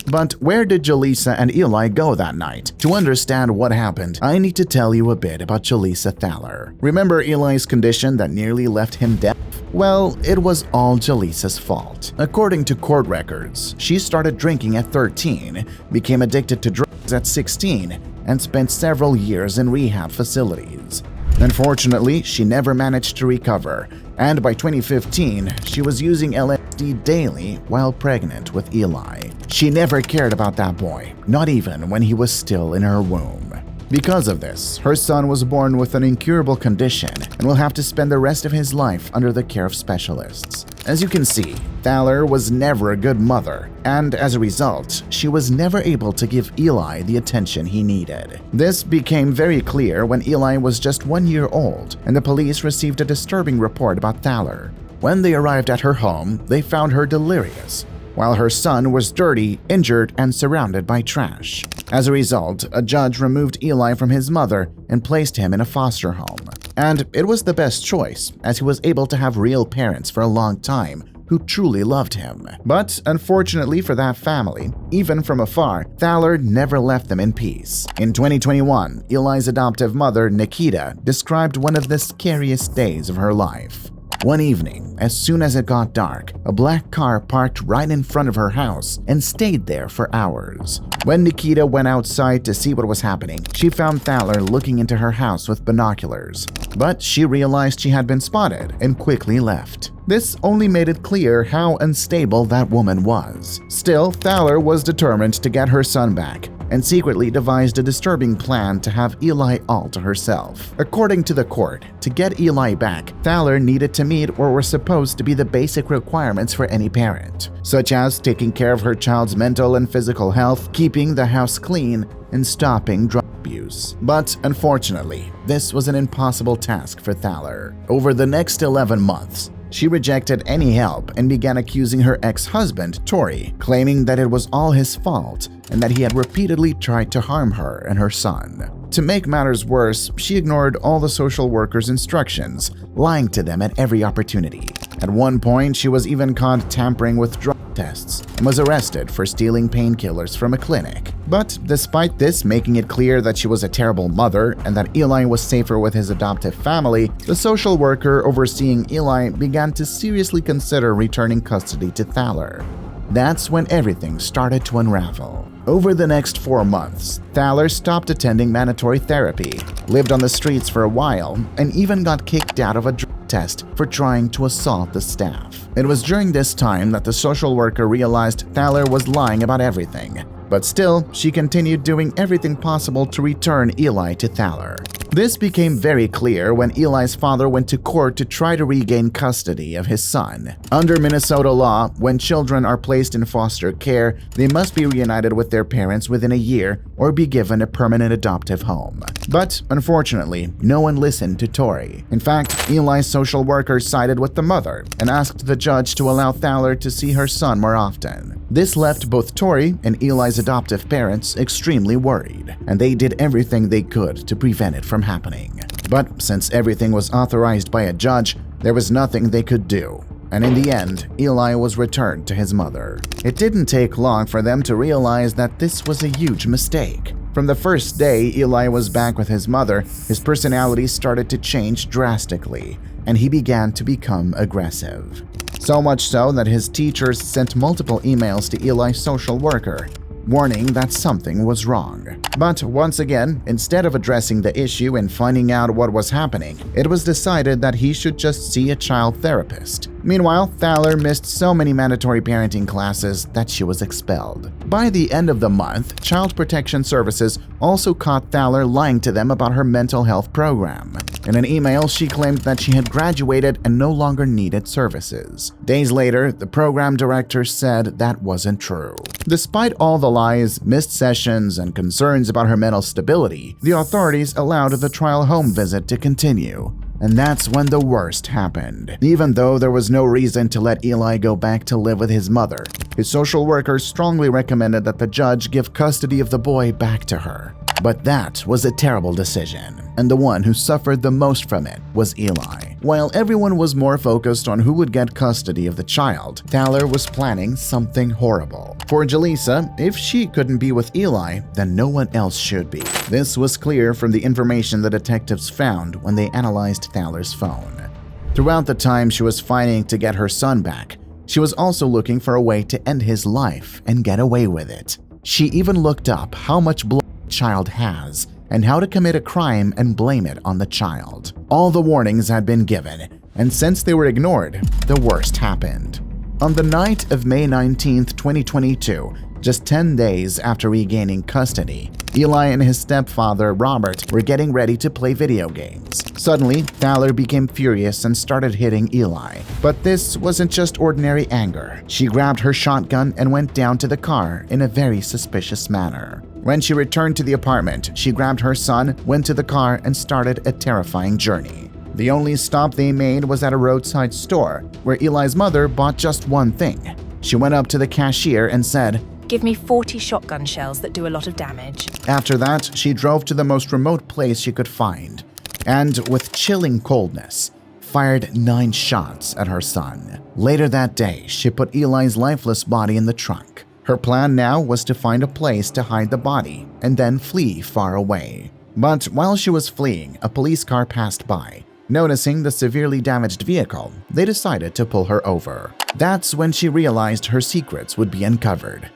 But where did Jaleesa and Eli go that night? To understand what happened, I need to tell you a bit about Jaleesa Thaler. Remember Eli's condition that nearly left him deaf? Well, it was all Jaleesa's fault. According to court records, she started drinking at 13, became addicted to drugs at 16, and spent several years in rehab facilities. Unfortunately, she never managed to recover, and by 2015, she was using LSD daily while pregnant with Eli. She never cared about that boy, not even when he was still in her womb. Because of this, her son was born with an incurable condition and will have to spend the rest of his life under the care of specialists. As you can see, Thaler was never a good mother, and as a result, she was never able to give Eli the attention he needed. This became very clear when Eli was just 1 year old, and the police received a disturbing report about Thaler. When they arrived at her home, they found her delirious, while her son was dirty, injured, and surrounded by trash. As a result, a judge removed Eli from his mother and placed him in a foster home. And it was the best choice, as he was able to have real parents for a long time who truly loved him. But unfortunately for that family, even from afar, Thaler never left them in peace. In 2021, Eli's adoptive mother, Nikita, described one of the scariest days of her life. One evening, as soon as it got dark, a black car parked right in front of her house and stayed there for hours. When Nikita went outside to see what was happening, she found Thaler looking into her house with binoculars. But she realized she had been spotted and quickly left. This only made it clear how unstable that woman was. Still, Thaler was determined to get her son back and secretly devised a disturbing plan to have Eli all to herself. According to the court, to get Eli back, Thaler needed to meet what were supposed to be the basic requirements for any parent, such as taking care of her child's mental and physical health, keeping the house clean, and stopping drug abuse. abuse. But unfortunately, this was an impossible task for Thaler. Over the next 11 months, she rejected any help and began accusing her ex-husband, Tory, claiming that it was all his fault and that he had repeatedly tried to harm her and her son. To make matters worse, she ignored all the social worker's instructions, lying to them at every opportunity. At one point, she was even caught tampering with drug tests and was arrested for stealing painkillers from a clinic. But despite this making it clear that she was a terrible mother and that Eli was safer with his adoptive family, the social worker overseeing Eli began to seriously consider returning custody to Thaler. That's when everything started to unravel. Over the next 4 months, Thaler stopped attending mandatory therapy, lived on the streets for a while, and even got kicked out of a drug test for trying to assault the staff. It was during this time that the social worker realized Thaler was lying about everything. But still, she continued doing everything possible to return Eli to Thaler. This became very clear when Eli's father went to court to try to regain custody of his son. Under Minnesota law, when children are placed in foster care, they must be reunited with their parents within a year or be given a permanent adoptive home. But unfortunately, no one listened to Tory. In fact, Eli's social worker sided with the mother and asked the judge to allow Thaler to see her son more often. This left both Tory and Eli's adoptive parents extremely worried, and they did everything they could to prevent it from happening. But since everything was authorized by a judge, there was nothing they could do. And in the end, Eli was returned to his mother. It didn't take long for them to realize that this was a huge mistake. From the first day Eli was back with his mother, his personality started to change drastically, and he began to become aggressive. So much so that his teachers sent multiple emails to Eli's social worker, warning that something was wrong. But once again, instead of addressing the issue and finding out what was happening, it was decided that he should just see a child therapist. Meanwhile, Thaler missed so many mandatory parenting classes that she was expelled. By the end of the month, Child Protection Services also caught Thaler lying to them about her mental health program. In an email, she claimed that she had graduated and no longer needed services. Days later, the program director said that wasn't true. Despite all the lies, missed sessions, and concerns about her mental stability, the authorities allowed the trial home visit to continue. And that's when the worst happened. Even though there was no reason to let Eli go back to live with his mother, his social worker strongly recommended that the judge give custody of the boy back to her. But that was a terrible decision, and the one who suffered the most from it was Eli. While everyone was more focused on who would get custody of the child, Thaler was planning something horrible. For Jaleesa, if she couldn't be with Eli, then no one else should be. This was clear from the information the detectives found when they analyzed Thaler's phone. Throughout the time she was fighting to get her son back, she was also looking for a way to end his life and get away with it. She even looked up how much blood the child has and how to commit a crime and blame it on the child. All the warnings had been given, and since they were ignored, the worst happened. On the night of May 19, 2022, just 10 days after regaining custody, Eli and his stepfather, Robert, were getting ready to play video games. Suddenly, Thaler became furious and started hitting Eli. But this wasn't just ordinary anger. She grabbed her shotgun and went down to the car in a very suspicious manner. When she returned to the apartment, she grabbed her son, went to the car, and started a terrifying journey. The only stop they made was at a roadside store, where Eli's mother bought just one thing. She went up to the cashier and said, "Give me 40 shotgun shells that do a lot of damage." After that, she drove to the most remote place she could find, and with chilling coldness, fired 9 shots at her son. Later that day, she put Eli's lifeless body in the trunk. Her plan now was to find a place to hide the body and then flee far away. But while she was fleeing, a police car passed by. Noticing the severely damaged vehicle, they decided to pull her over. That's when she realized her secrets would be uncovered.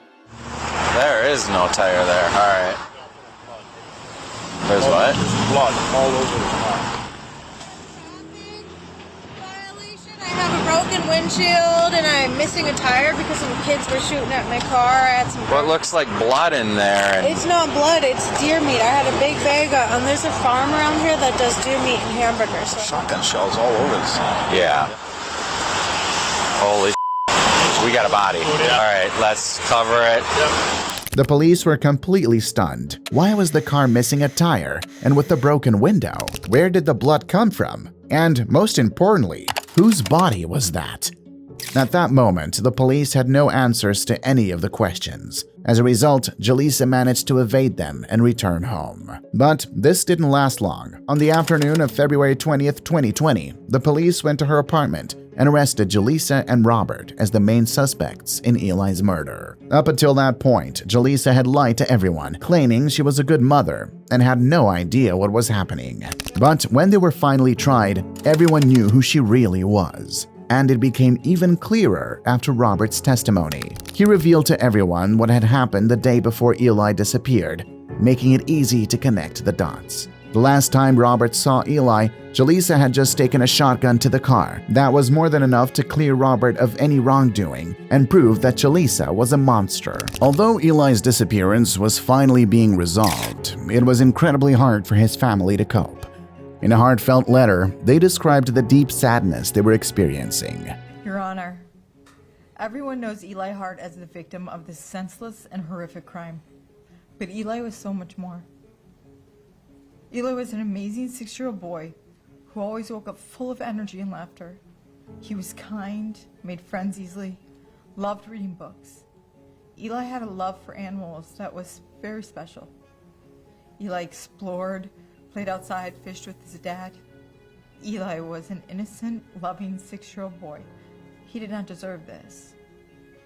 There is no tire there. All right. There's what? There's blood all over the car. I have a broken windshield and I'm missing a tire because some kids were shooting at my car. I had some. What looks like blood in there? And It's not blood, it's deer meat. I had a big bag of, there's a farm around here that does deer meat and hamburgers. So. Shotgun shells all over this. yeah. Holy. We got a body. All right, let's cover it. The police were completely stunned. Why was the car missing a tire? And with the broken window, where did the blood come from? And most importantly, whose body was that? At that moment, the police had no answers to any of the questions. As a result, Jaleesa managed to evade them and return home. But this didn't last long. On the afternoon of February 20th, 2020, the police went to her apartment and arrested Jaleesa and Robert as the main suspects in Eli's murder. Up until that point, Jaleesa had lied to everyone, claiming she was a good mother and had no idea what was happening. But when they were finally tried, everyone knew who she really was. And it became even clearer after Robert's testimony. He revealed to everyone what had happened the day before Eli disappeared, making it easy to connect the dots. The last time Robert saw Eli, Jaleesa had just taken a shotgun to the car. That was more than enough to clear Robert of any wrongdoing and prove that Jaleesa was a monster. Although Eli's disappearance was finally being resolved, it was incredibly hard for his family to cope. In a heartfelt letter, they described the deep sadness they were experiencing. Your Honor, everyone knows Eli Hart as the victim of this senseless and horrific crime. But Eli was so much more. Eli was an amazing 6-year-old boy who always woke up full of energy and laughter. He was kind, made friends easily, loved reading books. Eli had a love for animals that was very special. Eli explored, played outside, fished with his dad. Eli was an innocent, loving 6-year-old boy. He did not deserve this.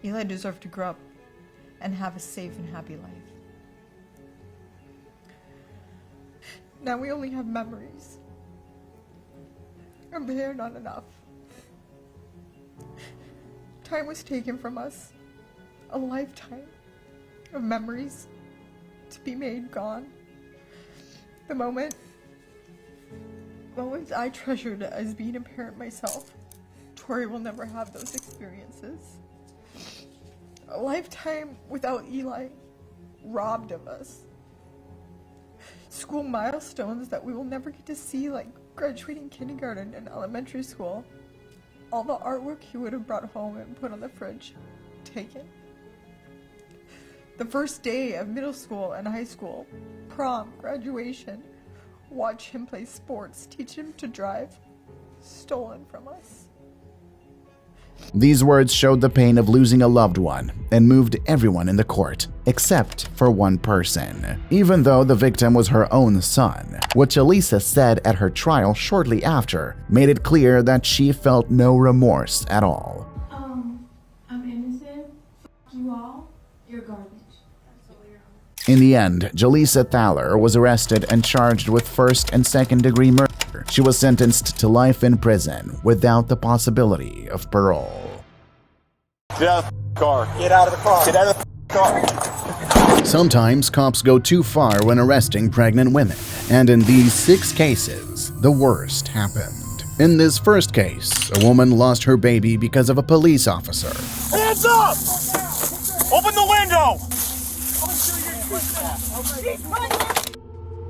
Eli deserved to grow up and have a safe and happy life. Now we only have memories. And they are not enough. Time was taken from us. A lifetime of memories to be made gone. The moments I treasured as being a parent myself, Tori will never have those experiences. A lifetime without Eli, robbed of us. School milestones that we will never get to see, like graduating kindergarten and elementary school. All the artwork he would have brought home and put on the fridge, taken. The first day of middle school and high school, prom, graduation, watch him play sports, teach him to drive, stolen from us. These words showed the pain of losing a loved one and moved everyone in the court, except for one person. Even though the victim was her own son, what Jaleesa said at her trial shortly after made it clear that she felt no remorse at all. I'm innocent. Fuck you all. You're garbage. In the end, Jaleesa Thaler was arrested and charged with first and second-degree murder. She was sentenced to life in prison without the possibility of parole. Get out of the car. Get out of the car. Get out of the car. Sometimes cops go too far when arresting pregnant women, and in these 6 cases, the worst happened. In this first case, a woman lost her baby because of a police officer. Hands up! Open the window!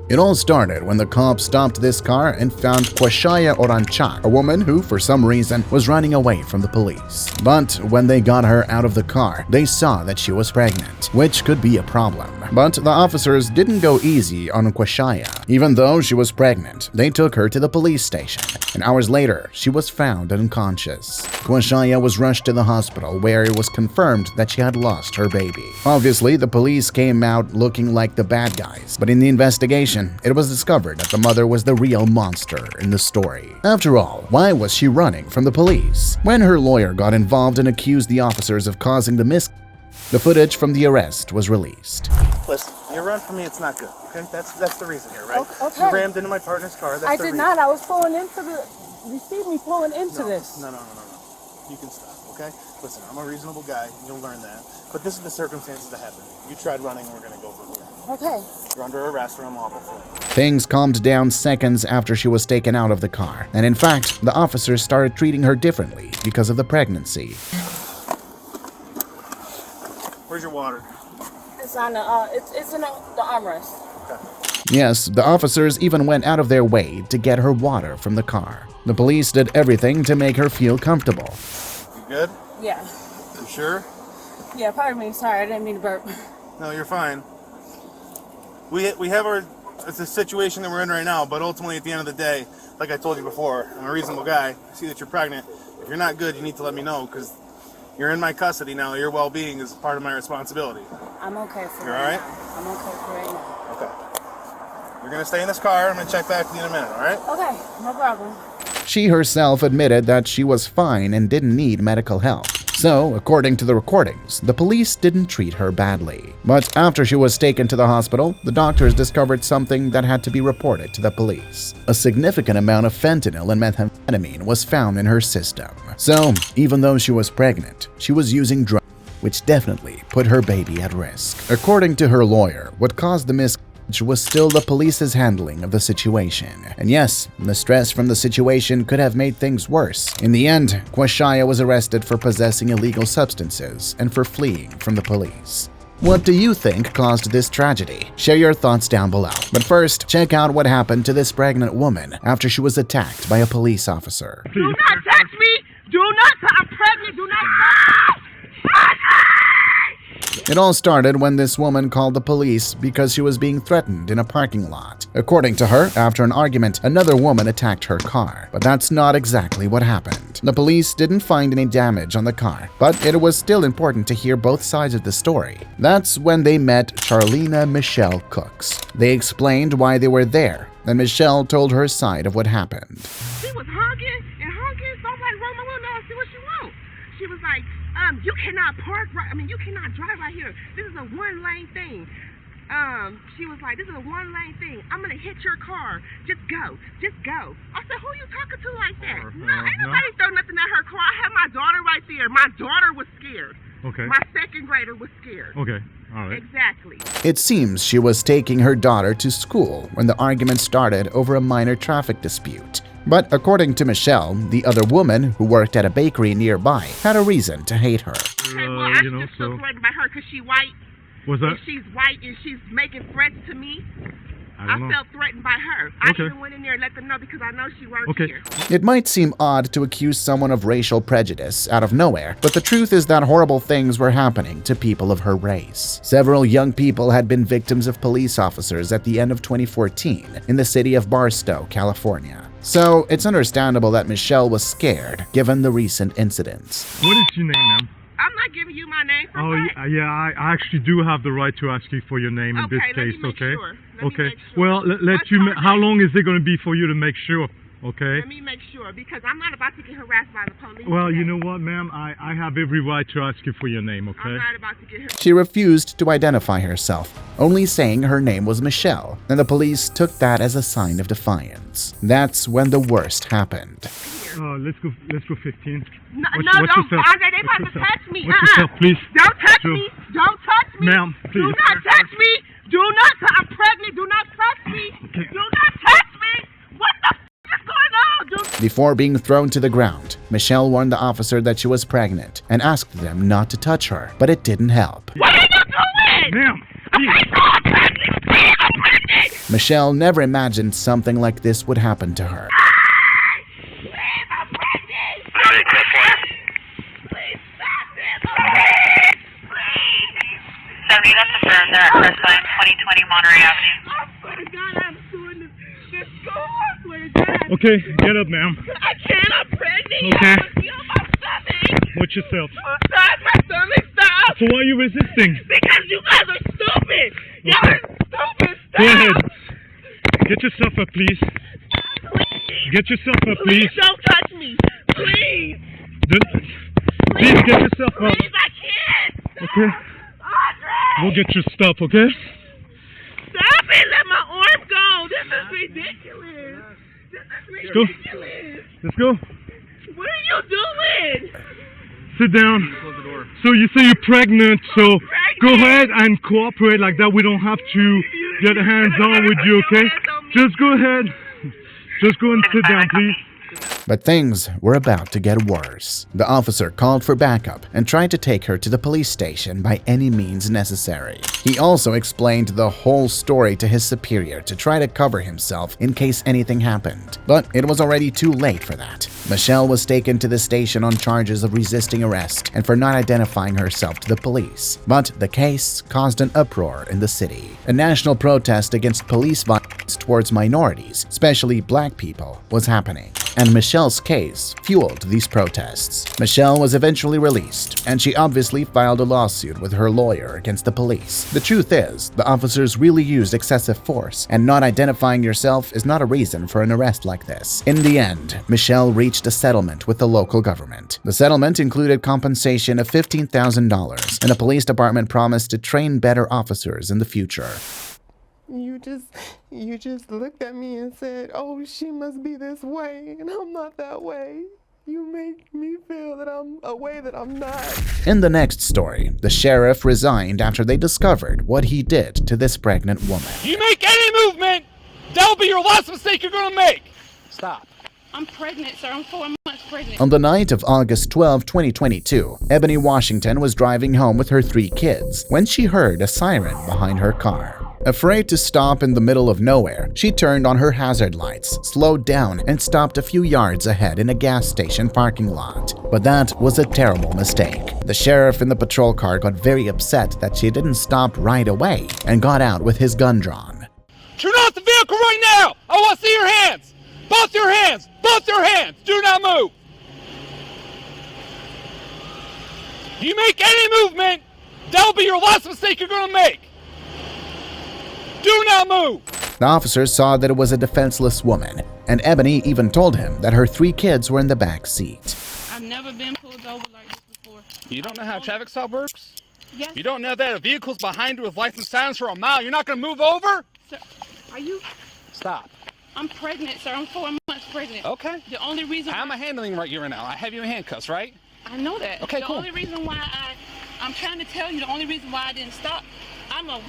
It all started when the cops stopped this car and found Quashaya Oranchak, a woman who, for some reason, was running away from the police. But when they got her out of the car, they saw that she was pregnant, which could be a problem. But the officers didn't go easy on Quashaya. Even though she was pregnant, they took her to the police station, and hours later, she was found unconscious. Quashaya was rushed to the hospital, where it was confirmed that she had lost her baby. Obviously, the police came out looking like the bad guys, but in the investigation, it was discovered that the mother was the real monster in the story. After all, why was she running from the police? When her lawyer got involved and accused the officers of causing the footage from the arrest was released. Listen, you run from me, it's not good, okay? That's the reason here, right? Okay. You rammed into my partner's car, that's I the did reason. not. I was pulling into the... You see me pulling into this. No. You can stop, okay? Listen, I'm a reasonable guy. You'll learn that. But this is the circumstances that happened. You tried running, and we're going to go from here. Okay. You're under arrest for unlawful flight. Things calmed down seconds after she was taken out of the car. And in fact, the officers started treating her differently because of the pregnancy. Where's your water? It's on the, it's in the armrest. Okay. Yes, the officers even went out of their way to get her water from the car. The police did everything to make her feel comfortable. You good? Yeah. You sure? Yeah, pardon me. Sorry, I didn't mean to burp. No, you're fine. We have it's a situation that we're in right now, but ultimately at the end of the day, like I told you before, I'm a reasonable guy. I see that you're pregnant. If you're not good, you need to let me know, because you're in my custody now. Your well-being is part of my responsibility. I'm okay for You're right all right? now. I'm okay for right now. Okay. You're going to stay in this car. I'm going to check back with you in a minute, all right? Okay, no problem. She herself admitted that she was fine and didn't need medical help. So, according to the recordings, the police didn't treat her badly. But after she was taken to the hospital, the doctors discovered something that had to be reported to the police. A significant amount of fentanyl and methamphetamine was found in her system. So, even though she was pregnant, she was using drugs, which definitely put her baby at risk. According to her lawyer, what caused the miscarriage was still the police's handling of the situation. And yes, the stress from the situation could have made things worse. In the end, Kwashaya was arrested for possessing illegal substances and for fleeing from the police. What do you think caused this tragedy? Share your thoughts down below. But first, check out what happened to this pregnant woman after she was attacked by a police officer. Do not touch me! Do not! I'm pregnant! Do not! It all started when this woman called the police because she was being threatened in a parking lot. According to her, after an argument, another woman attacked her car. But that's not exactly what happened. The police didn't find any damage on the car, but it was still important to hear both sides of the story. That's when they met Charlena Michelle Cooks. They explained why they were there, and Michelle told her side of what happened. She was honking and honking, so I was like, roll my window and see what she wants. She was like, you cannot park right, you cannot drive right here. This is a one-lane thing. She was like, this is a one-lane thing. I'm gonna hit your car. Just go. Just go. I said, who are you talking to like that? No, ain't nobody throw nothing at her car. I had my daughter right there. My daughter was scared. Okay. My second grader was scared. Okay. All right. Exactly. It seems she was taking her daughter to school when the argument started over a minor traffic dispute. But according to Michelle, the other woman, who worked at a bakery nearby, had a reason to hate her. Okay, well, I just feel threatened by her because she's white. What's that? And she's white and she's making threats to me. I felt threatened by her. Okay. I even went in there and let them know because I know she works here. It might seem odd to accuse someone of racial prejudice out of nowhere, but the truth is that horrible things were happening to people of her race. Several young people had been victims of police officers at the end of 2014 in the city of Barstow, California. So it's understandable that Michelle was scared given the recent incidents. What is your name, ma'am? I'm not giving you my name for what? Yeah, I actually do have the right to ask you for your name in this case, okay? Okay. Well, how long is it going to be for you to make sure? Okay. Let me make sure, because I'm not about to get harassed by the police. Well, today. you know what, ma'am? I have every right to ask you for your name, okay? I'm not about to get harassed. She refused to identify herself, only saying her name was Michelle, and the police took that as a sign of defiance. That's when the worst happened. Let's go 15. No, don't, Andre, they about to touch me. Watch yourself, please. Don't touch me. Don't touch me. Ma'am, please. Do not touch me. Do not. I'm pregnant. Do not touch me. Okay. Do not touch me. What the f is going on, dude? Before being thrown to the ground, Michelle warned the officer that she was pregnant and asked them not to touch her, but it didn't help. What are you doing? Ma'am, I'm pregnant. Michelle never imagined something like this would happen to her. They're at First Line, 2020 Monterey Avenue. I swear to God, I'm suing this school. I swear to God. Okay, get up, ma'am. I can't. I'm pregnant. Okay. Y'all feel my stomach. Watch yourself. Stop. My stomach, stop. So why are you resisting? Because you guys are stupid. Y'all are stupid. Stop. Go ahead. Get yourself up, please. Get yourself up, please. Please don't touch me. Please. Please get yourself up. Please, I can't. Okay. We'll get your stuff, okay? Stop it! Let my arm go! This is ridiculous! This is ridiculous! Let's go. What are you doing? Sit down. Close the door. So you say you're pregnant, so go ahead and cooperate like that. We don't have to get hands on with you, okay? Just go ahead. Just go and sit down, please. But things were about to get worse. The officer called for backup and tried to take her to the police station by any means necessary. He also explained the whole story to his superior to try to cover himself in case anything happened. But it was already too late for that. Michelle was taken to the station on charges of resisting arrest and for not identifying herself to the police. But the case caused an uproar in the city. A national protest against police violence towards minorities, especially black people, was happening. And Michelle's case fueled these protests. Michelle was eventually released, and she obviously filed a lawsuit with her lawyer against the police. The truth is, the officers really used excessive force, and not identifying yourself is not a reason for an arrest like this. In the end, Michelle reached a settlement with the local government. The settlement included compensation of $15,000, and the police department promised to train better officers in the future. You just looked at me and said, oh, she must be this way, and I'm not that way. You make me feel that I'm a way that I'm not. In the next story, the sheriff resigned after they discovered what he did to this pregnant woman. You make any movement, that'll be your last mistake you're gonna make. Stop. I'm pregnant, sir. I'm 4 months pregnant. On the night of August 12, 2022, Ebony Washington was driving home with her 3 kids when she heard a siren behind her car. Afraid to stop in the middle of nowhere, she turned on her hazard lights, slowed down, and stopped a few yards ahead in a gas station parking lot. But that was a terrible mistake. The sheriff in the patrol car got very upset that she didn't stop right away and got out with his gun drawn. Turn off the vehicle right now! I want to see your hands! Both your hands! Both your hands! Do not move! You make any movement, that'll be your last mistake you're gonna make! Do not move! The officers saw that it was a defenseless woman, and Ebony even told him that her 3 kids were in the back seat. I've never been pulled over like this before. You don't know how traffic stop works? Yes. You don't know that a vehicle's behind you with license signs for a mile, you're not gonna move over? Sir, are you? Stop. I'm pregnant, sir. I'm 4 months pregnant. Okay. The only reason I'm handling right you right now. I have you in handcuffs, right? I know that. Okay, cool. The only reason why I'm trying to tell you, the only reason why I didn't stop, I'm a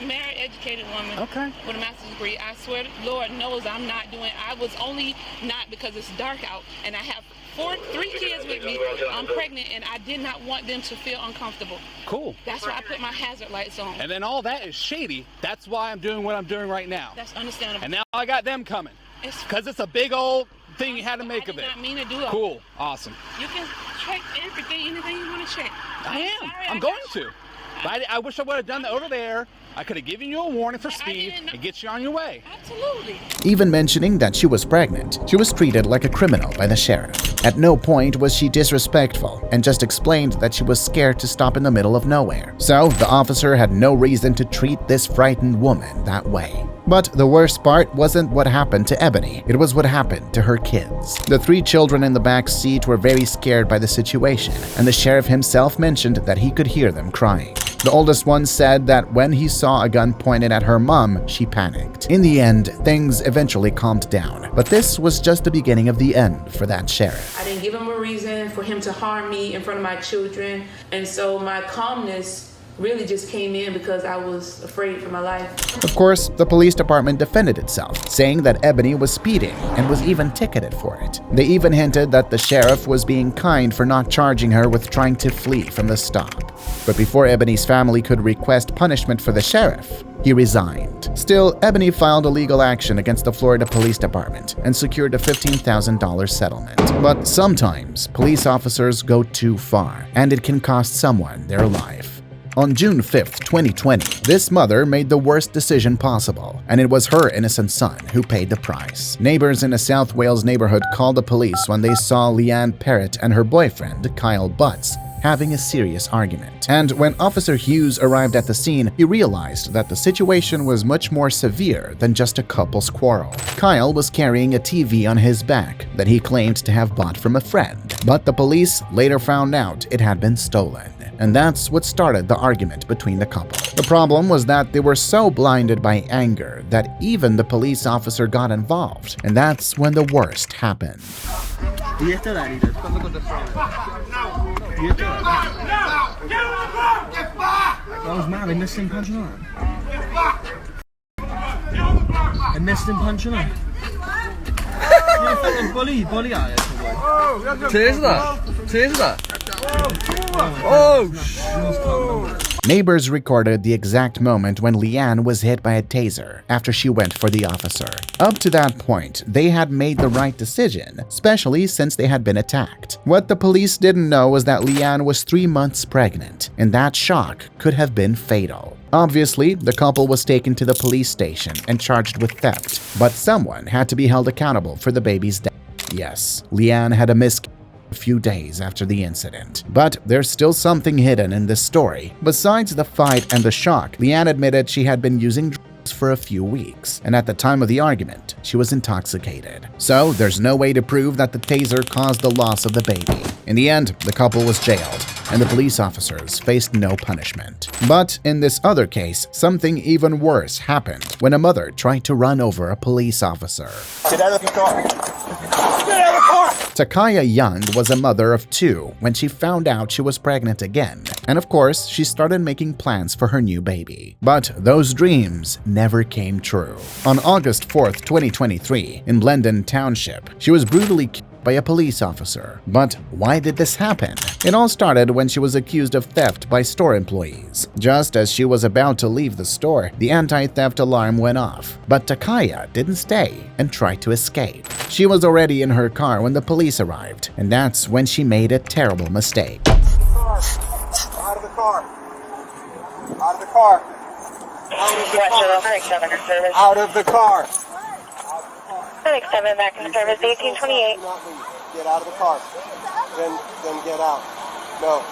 married, educated woman with a master's degree. I swear, Lord knows I'm not doing. I was only not because it's dark out, and I have 3 kids with me. I'm pregnant, and I did not want them to feel uncomfortable. Cool. That's why I put my hazard lights on. And then all that is shady. That's why I'm doing what I'm doing right now. That's understandable. And now I got them coming. Because it's a big old thing you had to make of it. I did not mean to do it. Cool. Awesome. You can check everything, anything you want to check. I am. I'm going to. But I wish I would have done that over there. I could have given you a warning for speed and get you on your way. Absolutely. Even mentioning that she was pregnant, she was treated like a criminal by the sheriff. At no point was she disrespectful and just explained that she was scared to stop in the middle of nowhere. So the officer had no reason to treat this frightened woman that way. But the worst part wasn't what happened to Ebony, it was what happened to her kids. The 3 children in the back seat were very scared by the situation, and the sheriff himself mentioned that he could hear them crying. The oldest one said that when he saw a gun pointed at her mom, she panicked. In the end, things eventually calmed down, but this was just the beginning of the end for that sheriff. I didn't give him a reason for him to harm me in front of my children, and so my calmness really just came in because I was afraid for my life. Of course, the police department defended itself, saying that Ebony was speeding and was even ticketed for it. They even hinted that the sheriff was being kind for not charging her with trying to flee from the stop. But before Ebony's family could request punishment for the sheriff, he resigned. Still, Ebony filed a legal action against the Florida Police Department and secured a $15,000 settlement. But sometimes, police officers go too far, and it can cost someone their life. On June 5, 2020, this mother made the worst decision possible, and it was her innocent son who paid the price. Neighbors in a South Wales neighborhood called the police when they saw Leanne Parrott and her boyfriend, Kyle Butts, having a serious argument. And when Officer Hughes arrived at the scene, he realized that the situation was much more severe than just a couple's quarrel. Kyle was carrying a TV on his back that he claimed to have bought from a friend, but the police later found out it had been stolen. And that's what started the argument between the couple. The problem was that they were so blinded by anger that even the police officer got involved, and that's when the worst happened. That was mad. I missed him punching on. I missed him punching on. Neighbors recorded the exact moment when Leanne was hit by a taser after she went for the officer. Up to that point, they had made the right decision, especially since they had been attacked. What the police didn't know was that Leanne was 3 months pregnant, and that shock could have been fatal. Obviously, the couple was taken to the police station and charged with theft, but someone had to be held accountable for the baby's death. Yes, Leanne had a miscarriage a few days after the incident. But there's still something hidden in this story. Besides the fight and the shock, Leanne admitted she had been using drugs for a few weeks, and at the time of the argument, she was intoxicated. So there's no way to prove that the taser caused the loss of the baby. In the end, the couple was jailed, and the police officers faced no punishment. But in this other case, something even worse happened when a mother tried to run over a police officer. Get out of the car! Get out of the car! Takaya Young was a mother of 2 when she found out she was pregnant again. And of course, she started making plans for her new baby. But those dreams never came true. On August 4th, 2023, in Blendon Township, she was brutally killed by a police officer. But why did this happen? It all started when she was accused of theft by store employees. Just as she was about to leave the store, the anti-theft alarm went off. But Takaya didn't stay and tried to escape. She was already in her car when the police arrived, and that's when she made a terrible mistake. Out of the car! Out of the car! Out of the car! Clinic 7 back in service, 1828. Get out of the car. Then get out. No.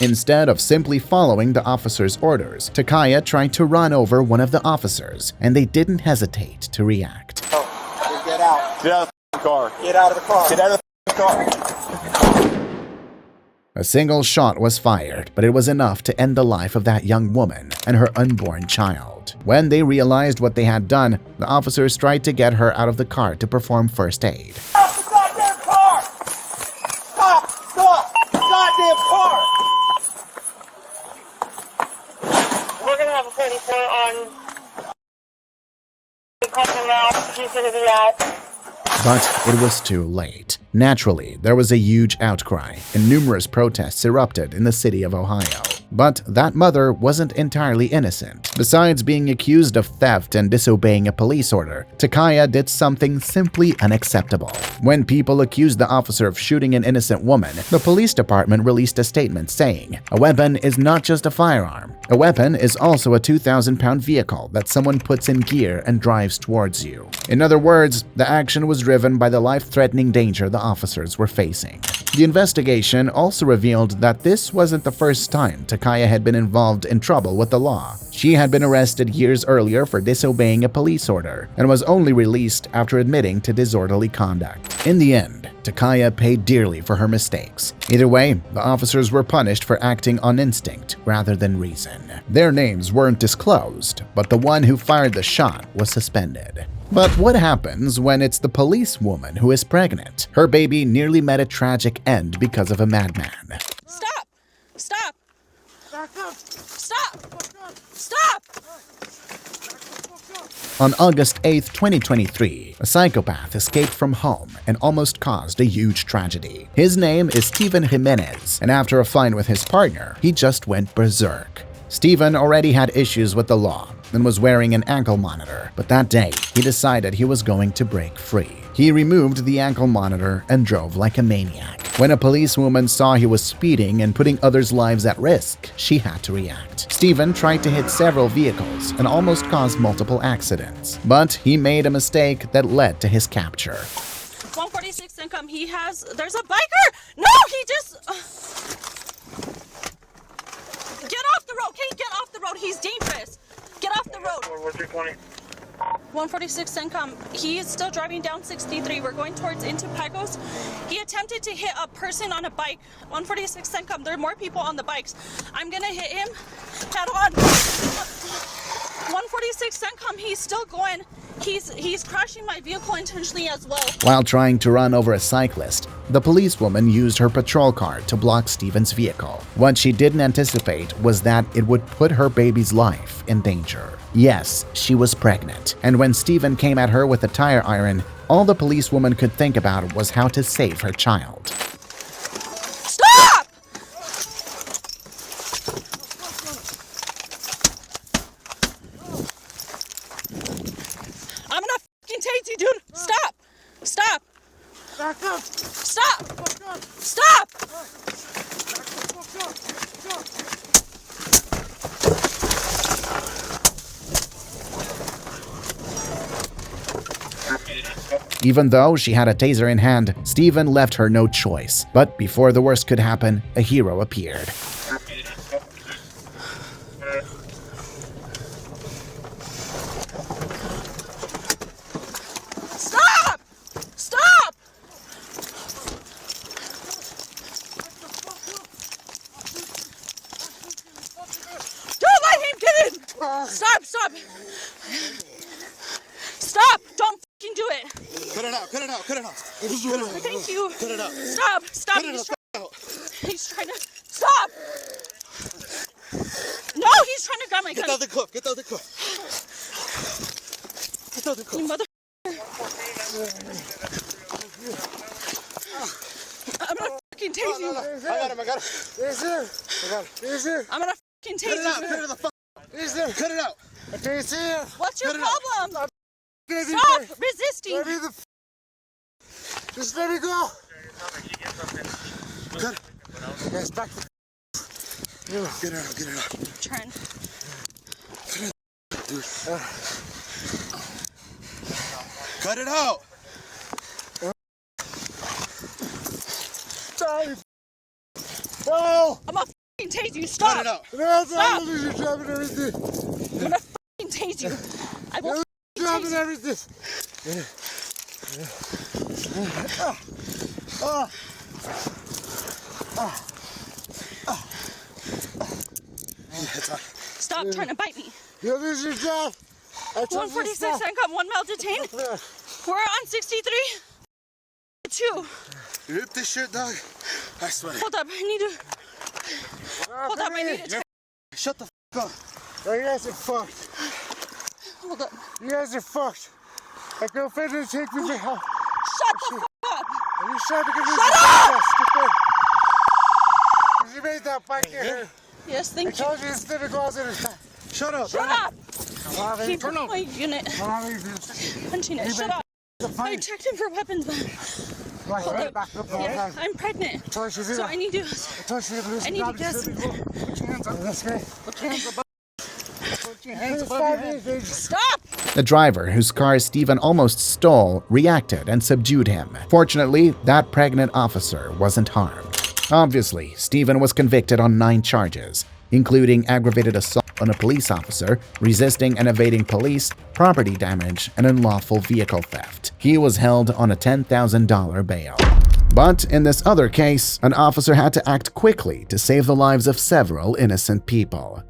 Instead of simply following the officer's orders, Takaya tried to run over one of the officers, and they didn't hesitate to react. No. Then get out. Get out of the car. Get out of the car. Get out of the car. A single shot was fired, but it was enough to end the life of that young woman and her unborn child. When they realized what they had done, the officers tried to get her out of the car to perform first aid. Stop the goddamn car! Stop the goddamn car! We're gonna have a 44 on. Consider that. But it was too late. Naturally, there was a huge outcry, and numerous protests erupted in the city of Ohio. But that mother wasn't entirely innocent. Besides being accused of theft and disobeying a police order, Takaya did something simply unacceptable. When people accused the officer of shooting an innocent woman, the police department released a statement saying, "A weapon is not just a firearm. A weapon is also a 2,000-pound vehicle that someone puts in gear and drives towards you." In other words, the action was driven by the life-threatening danger the officers were facing. The investigation also revealed that this wasn't the first time Takaya had been involved in trouble with the law. She had been arrested years earlier for disobeying a police order and was only released after admitting to disorderly conduct. In the end, Takaya paid dearly for her mistakes. Either way, the officers were punished for acting on instinct rather than reason. Their names weren't disclosed, but the one who fired the shot was suspended. But what happens when it's the policewoman who is pregnant? Her baby nearly met a tragic end because of a madman. Stop! Stop! Stop! Stop! On August 8, 2023, a psychopath escaped from home and almost caused a huge tragedy. His name is Steven Jimenez, and after a fight with his partner, he just went berserk. Steven already had issues with the law and was wearing an ankle monitor, but that day, he decided he was going to break free. He removed the ankle monitor and drove like a maniac. When a policewoman saw he was speeding and putting others' lives at risk, she had to react. Steven tried to hit several vehicles and almost caused multiple accidents, but he made a mistake that led to his capture. 146 income, there's a biker! No, he just... Get off the road, okay? Get off the road, he's dangerous. Get off the road. 146 income. He is still driving down 63. We're going towards into Pecos. He attempted to hit a person on a bike. 146 income. There are more people on the bikes. I'm gonna hit him head on. 146 income. He's still going. He's crashing my vehicle intentionally as well. While trying to run over a cyclist, the policewoman used her patrol car to block Steven's vehicle. What she didn't anticipate was that it would put her baby's life in danger. Yes, she was pregnant, and when Steven came at her with a tire iron, all the policewoman could think about was how to save her child. Stop! I'm gonna fucking tase you, dude. Stop! Stop! Stop! Stop! Even though she had a taser in hand, Stephen left her no choice. But before the worst could happen, a hero appeared. Stop! Stop! Don't let him get in! Stop! Stop! Stop! Don't fucking do it! Cut it out, cut it out, cut it out. Thank you. Cut it out. Stop! Stop! Cut it out. He's trying to stop! No, he's trying to grab my gun. Get out the cuff, get out the cuff. Get out the cuff. You mother. I'm gonna fucking tase you. I got him, I got him. I'm gonna fucking tase you. Cut it out, cut it the fuck. Cut it out. What's your Cut it out. problem? Stop resisting. Just let me go. Cut it. Yes, back. Get it out, get it out. Turn. Dude. Cut it out. No! I'm gonna fucking tase you. Stop. Cut it out. Stop. You're dropping everything. I'm gonna fucking tase you. I will Dropping everything. Stop trying to bite me. You'll lose your job. 146, I got 1 male detained. We're on 63. 2. You rip this shit, dog? I swear. Hold up, I need to. Hold up, I need to. Shut the fuck up. Oh, you guys are fucked. Hold up. You guys are fucked. I go Fentanyl take me to hell. Shut the fuck up. Are you sure? Because Shut up! You made that bike here. Yes, thank you. I told you it's gonna go out in his back. Shut up. Shut up. Keep Turn my unit. Punching it. Shut up. I checked him for weapons, but hold up. Yeah, I'm pregnant. So I need to. I need to guess. Put your hands up. That's great. Put your hands above. Put your hands above your head. Stop! The driver, whose car Stephen almost stole, reacted and subdued him. Fortunately, that pregnant officer wasn't harmed. Obviously, Stephen was convicted on 9 charges, including aggravated assault on a police officer, resisting and evading police, property damage, and unlawful vehicle theft. He was held on a $10,000 bail. But in this other case, an officer had to act quickly to save the lives of several innocent people.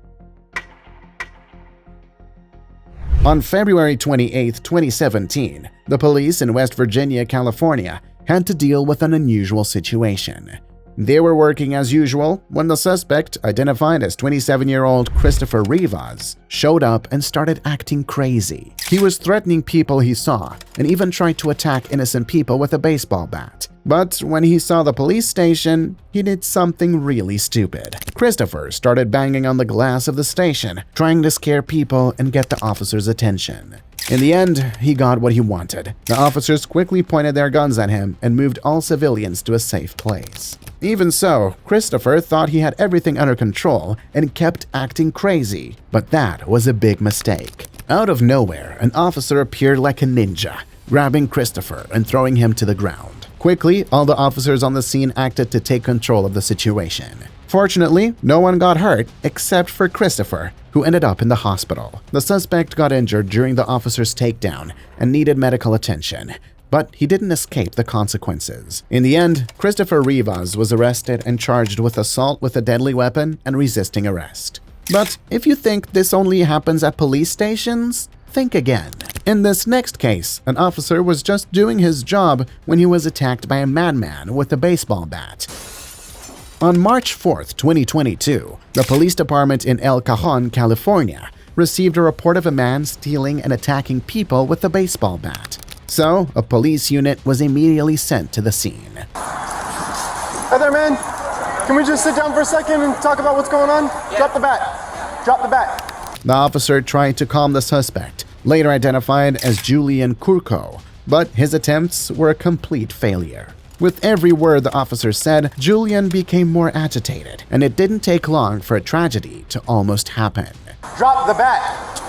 On February 28, 2017, the police in West Virginia, California, had to deal with an unusual situation. They were working as usual when the suspect, identified as 27-year-old Christopher Rivas, showed up and started acting crazy. He was threatening people he saw and even tried to attack innocent people with a baseball bat. But when he saw the police station, he did something really stupid. Christopher started banging on the glass of the station, trying to scare people and get the officers' attention. In the end, he got what he wanted. The officers quickly pointed their guns at him and moved all civilians to a safe place. Even so, Christopher thought he had everything under control and kept acting crazy. But that was a big mistake. Out of nowhere, an officer appeared like a ninja, grabbing Christopher and throwing him to the ground. Quickly, all the officers on the scene acted to take control of the situation. Fortunately, no one got hurt except for Christopher, who ended up in the hospital. The suspect got injured during the officer's takedown and needed medical attention, but he didn't escape the consequences. In the end, Christopher Rivas was arrested and charged with assault with a deadly weapon and resisting arrest. But if you think this only happens at police stations, think again. In this next case, an officer was just doing his job when he was attacked by a madman with a baseball bat. On March 4, 2022, the police department in El Cajon, California, received a report of a man stealing and attacking people with a baseball bat. So, a police unit was immediately sent to the scene. Hey there, man. Can we just sit down for a second and talk about what's going on? Yeah. Drop the bat. Drop the bat. The officer tried to calm the suspect, later identified as Julian Kurko, but his attempts were a complete failure. With every word the officer said, Julian became more agitated, and it didn't take long for a tragedy to almost happen. Drop the bat.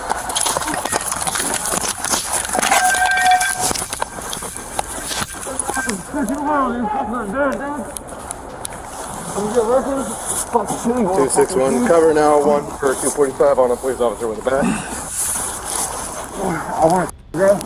Two 6-1. Cover now. 1 for 245 on a police officer with a bat. I want to grab.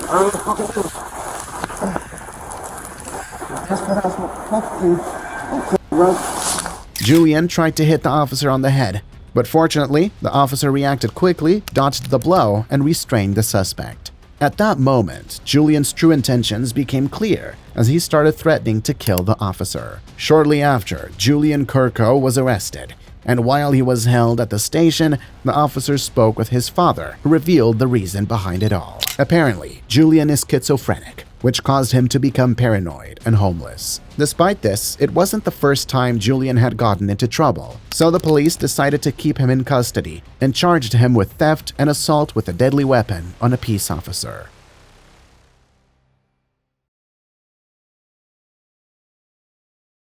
Julian tried to hit the officer on the head, but fortunately, the officer reacted quickly, dodged the blow, and restrained the suspect. At that moment, Julian's true intentions became clear as he started threatening to kill the officer. Shortly after, Julian Kurko was arrested, and while he was held at the station, the officer spoke with his father, who revealed the reason behind it all. Apparently, Julian is schizophrenic, which caused him to become paranoid and homeless. Despite this, it wasn't the first time Julian had gotten into trouble, so the police decided to keep him in custody and charged him with theft and assault with a deadly weapon on a peace officer.